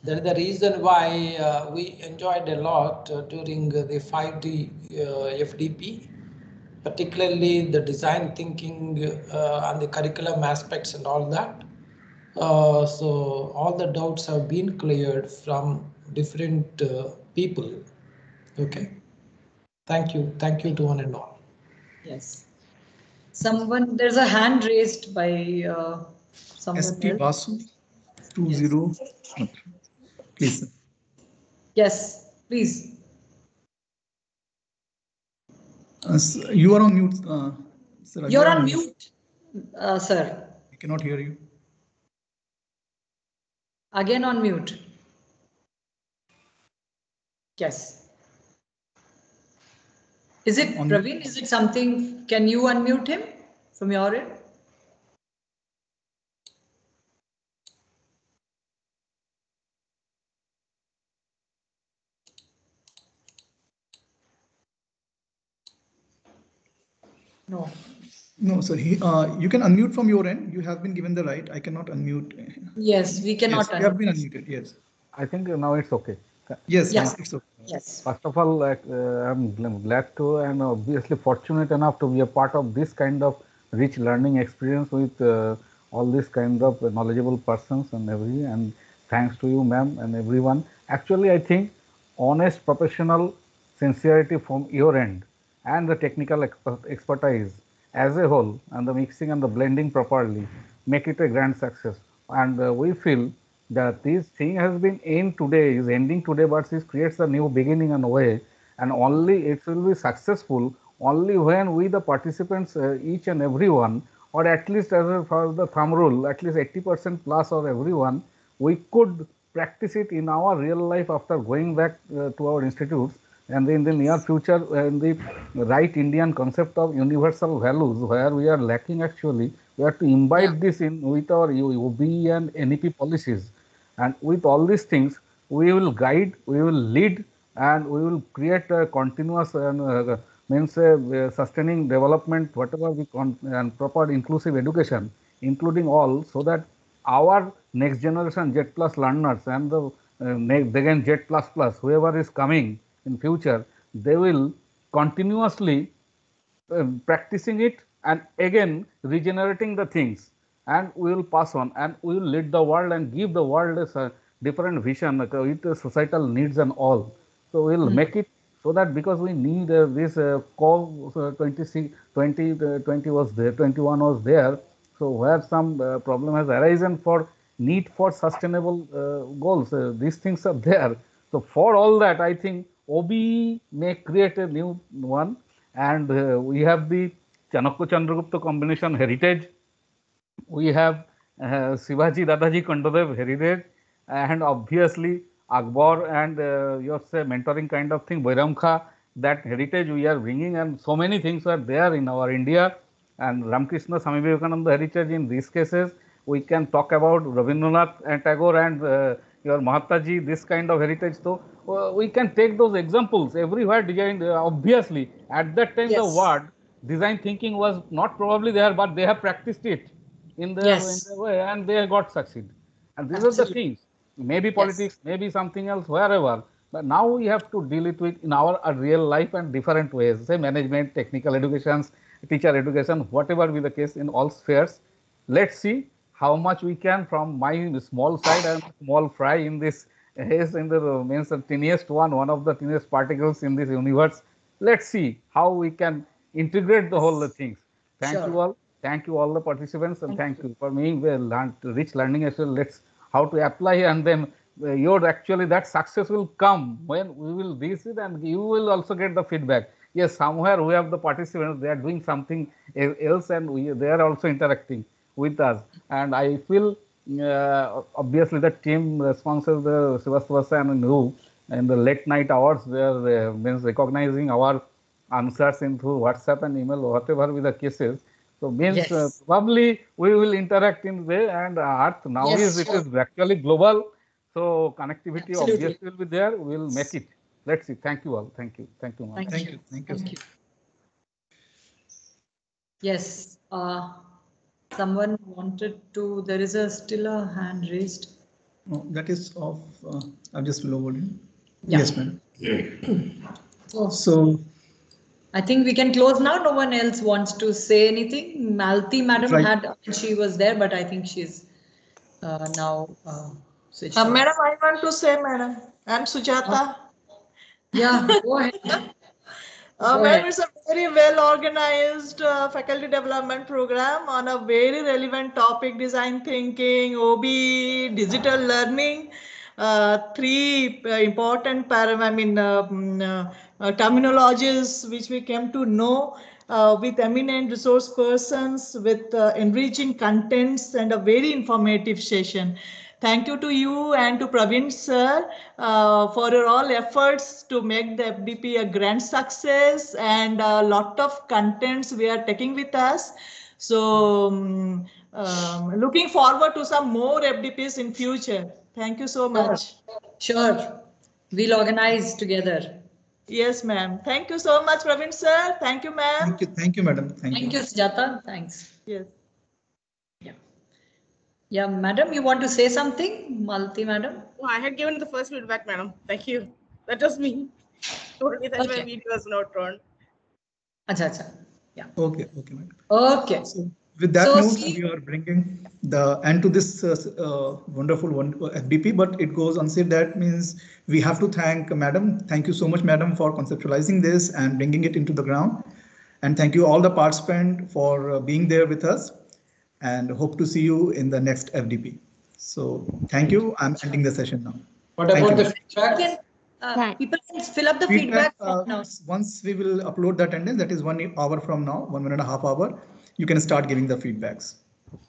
[SPEAKER 9] That is the reason why we enjoyed a lot during the 5D FDP, particularly the design thinking and the curriculum aspects and all that. So all the doubts have been cleared from different people. Okay. Thank you to one and all.
[SPEAKER 1] Yes. There's a hand raised by someone
[SPEAKER 5] ST
[SPEAKER 1] else.
[SPEAKER 5] Basu 20. Yes. Please.
[SPEAKER 1] Yes, please.
[SPEAKER 5] You are on mute, sir.
[SPEAKER 1] You're on mute, sir.
[SPEAKER 5] I cannot hear you.
[SPEAKER 1] Again on mute. Yes. Is it Praveen? Is it something? Can you unmute him from your end? No.
[SPEAKER 5] No, sir. You can unmute from your end. You have been given the right. I cannot unmute.
[SPEAKER 1] Yes, we cannot.
[SPEAKER 5] Yes, you have been unmuted. Yes.
[SPEAKER 10] I think now it's okay.
[SPEAKER 5] Yes,
[SPEAKER 1] yes,
[SPEAKER 5] it's okay.
[SPEAKER 1] Yes.
[SPEAKER 10] First of all, I'm glad to and obviously fortunate enough to be a part of this kind of rich learning experience with all these kind of knowledgeable persons and thanks to you, ma'am, and everyone. Actually, I think honest professional sincerity from your end and the technical expertise as a whole and the mixing and the blending properly make it a grand success. And we feel that this thing has been ending today, but it creates a new beginning and way, and only it will be successful only when we the participants, each and everyone, or at least as for the thumb rule, at least 80% plus or everyone, we could practice it in our real life after going back to our institutes, and in the near future, in the right Indian concept of universal values, where we are lacking actually, we have to imbibe this in with our OBE and NEP policies. And with all these things, we will guide, we will lead, and we will create a continuous and sustaining development, whatever we and proper inclusive education, including all, so that our next generation Z plus learners and the again Z plus plus, whoever is coming in future, they will continuously practicing it and again regenerating the things, and we will pass on and we will lead the world and give the world a different vision with the societal needs and all. So we will make it so that because we need this COP20 was there, 21 was there. So where some problem has arisen for need for sustainable goals, these things are there. So for all that, I think OBE may create a new one, and we have the Chanakya Chandragupta combination heritage. We have Shivaji Dadaji Kandadev heritage, and obviously Akbar and your say mentoring kind of thing, Bairamkha, that heritage we are bringing, and so many things are there in our India. And Ramakrishna, Swami Vivekananda heritage in these cases. We can talk about Rabindranath and Tagore and your Mahataji, this kind of heritage. So we can take those examples everywhere. Design, obviously, at that time the word design thinking was not probably there, but they have practiced it in their way, and they got succeed. And these are the things. Maybe politics, maybe something else, wherever. But now we have to deal it with in our real life and different ways. Say management, technical educations, teacher education, whatever be the case in all spheres. Let's see how much we can from my small side and small fry in this is in the means the tiniest one of the tiniest particles in this universe. Let's see how we can integrate the whole things. Thank you all. Thank you all the participants, and thank you for me. We learned rich learning as well. Let's how to apply, and then your actually that success will come when we will reach it, and you will also get the feedback. Yes, somewhere we have the participants, they are doing something else, and they are also interacting with us. And I feel obviously the team responses, the Sivastava and you, in the late night hours, they are means recognizing our answers in through WhatsApp and email, whatever be the cases. So means probably we will interact in way, and Earth now it is actually global. So connectivity obviously will be there. We will make it. Let's see. Thank you all. Thank you. Thank you, Ma'am.
[SPEAKER 5] Thank you. Thank you.
[SPEAKER 1] Thank you. Yes. Someone wanted to. There is still a hand raised.
[SPEAKER 5] Oh, that is off. I've just lowered it.
[SPEAKER 1] Yeah.
[SPEAKER 5] Yes, ma'am. So
[SPEAKER 1] I think we can close now. No one else wants to say anything. Malti madam had, she was there, but I think she's now switched off.
[SPEAKER 11] Madam, I want to say, madam, I'm Sujata.
[SPEAKER 1] Yeah, go ahead.
[SPEAKER 11] Madam, it's a very well organized faculty development program on a very relevant topic: design thinking, OB, digital learning. Three important terminologies which we came to know with eminent resource persons, with enriching contents, and a very informative session. Thank you to you and to Praveen sir for your all efforts to make the FDP a grand success, and a lot of contents we are taking with us. So looking forward to some more FDPs in future. Thank you so much.
[SPEAKER 1] Sure. We'll organize together.
[SPEAKER 11] Yes, ma'am. Thank you so much, Praveen sir. Thank you, ma'am.
[SPEAKER 5] Thank you, madam.
[SPEAKER 1] Thank you, Sujata. Thanks.
[SPEAKER 11] Yes.
[SPEAKER 1] Yeah, madam, you want to say something? Malti madam?
[SPEAKER 3] Oh, I had given the first feedback, madam. Thank you. That was me. Only that my video was not turned.
[SPEAKER 1] Acha. Yeah.
[SPEAKER 5] Okay, madam.
[SPEAKER 1] Okay.
[SPEAKER 5] So with that note, we are bringing the end to this wonderful FDP, but it goes unsaid. That means we have to thank madam. Thank you so much, madam, for conceptualizing this and bringing it into the ground. And thank you all the participants for being there with us, and hope to see you in the next FDP. So thank you. I'm ending the session now.
[SPEAKER 9] What about the feedback?
[SPEAKER 1] People can fill up the feedback now.
[SPEAKER 5] Once we will upload the attendance, that is 1 hour from now, 1.5 hours, you can start giving the feedbacks.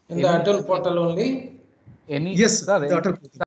[SPEAKER 9] In the Atal portal only?
[SPEAKER 5] Yes, the Atal portal.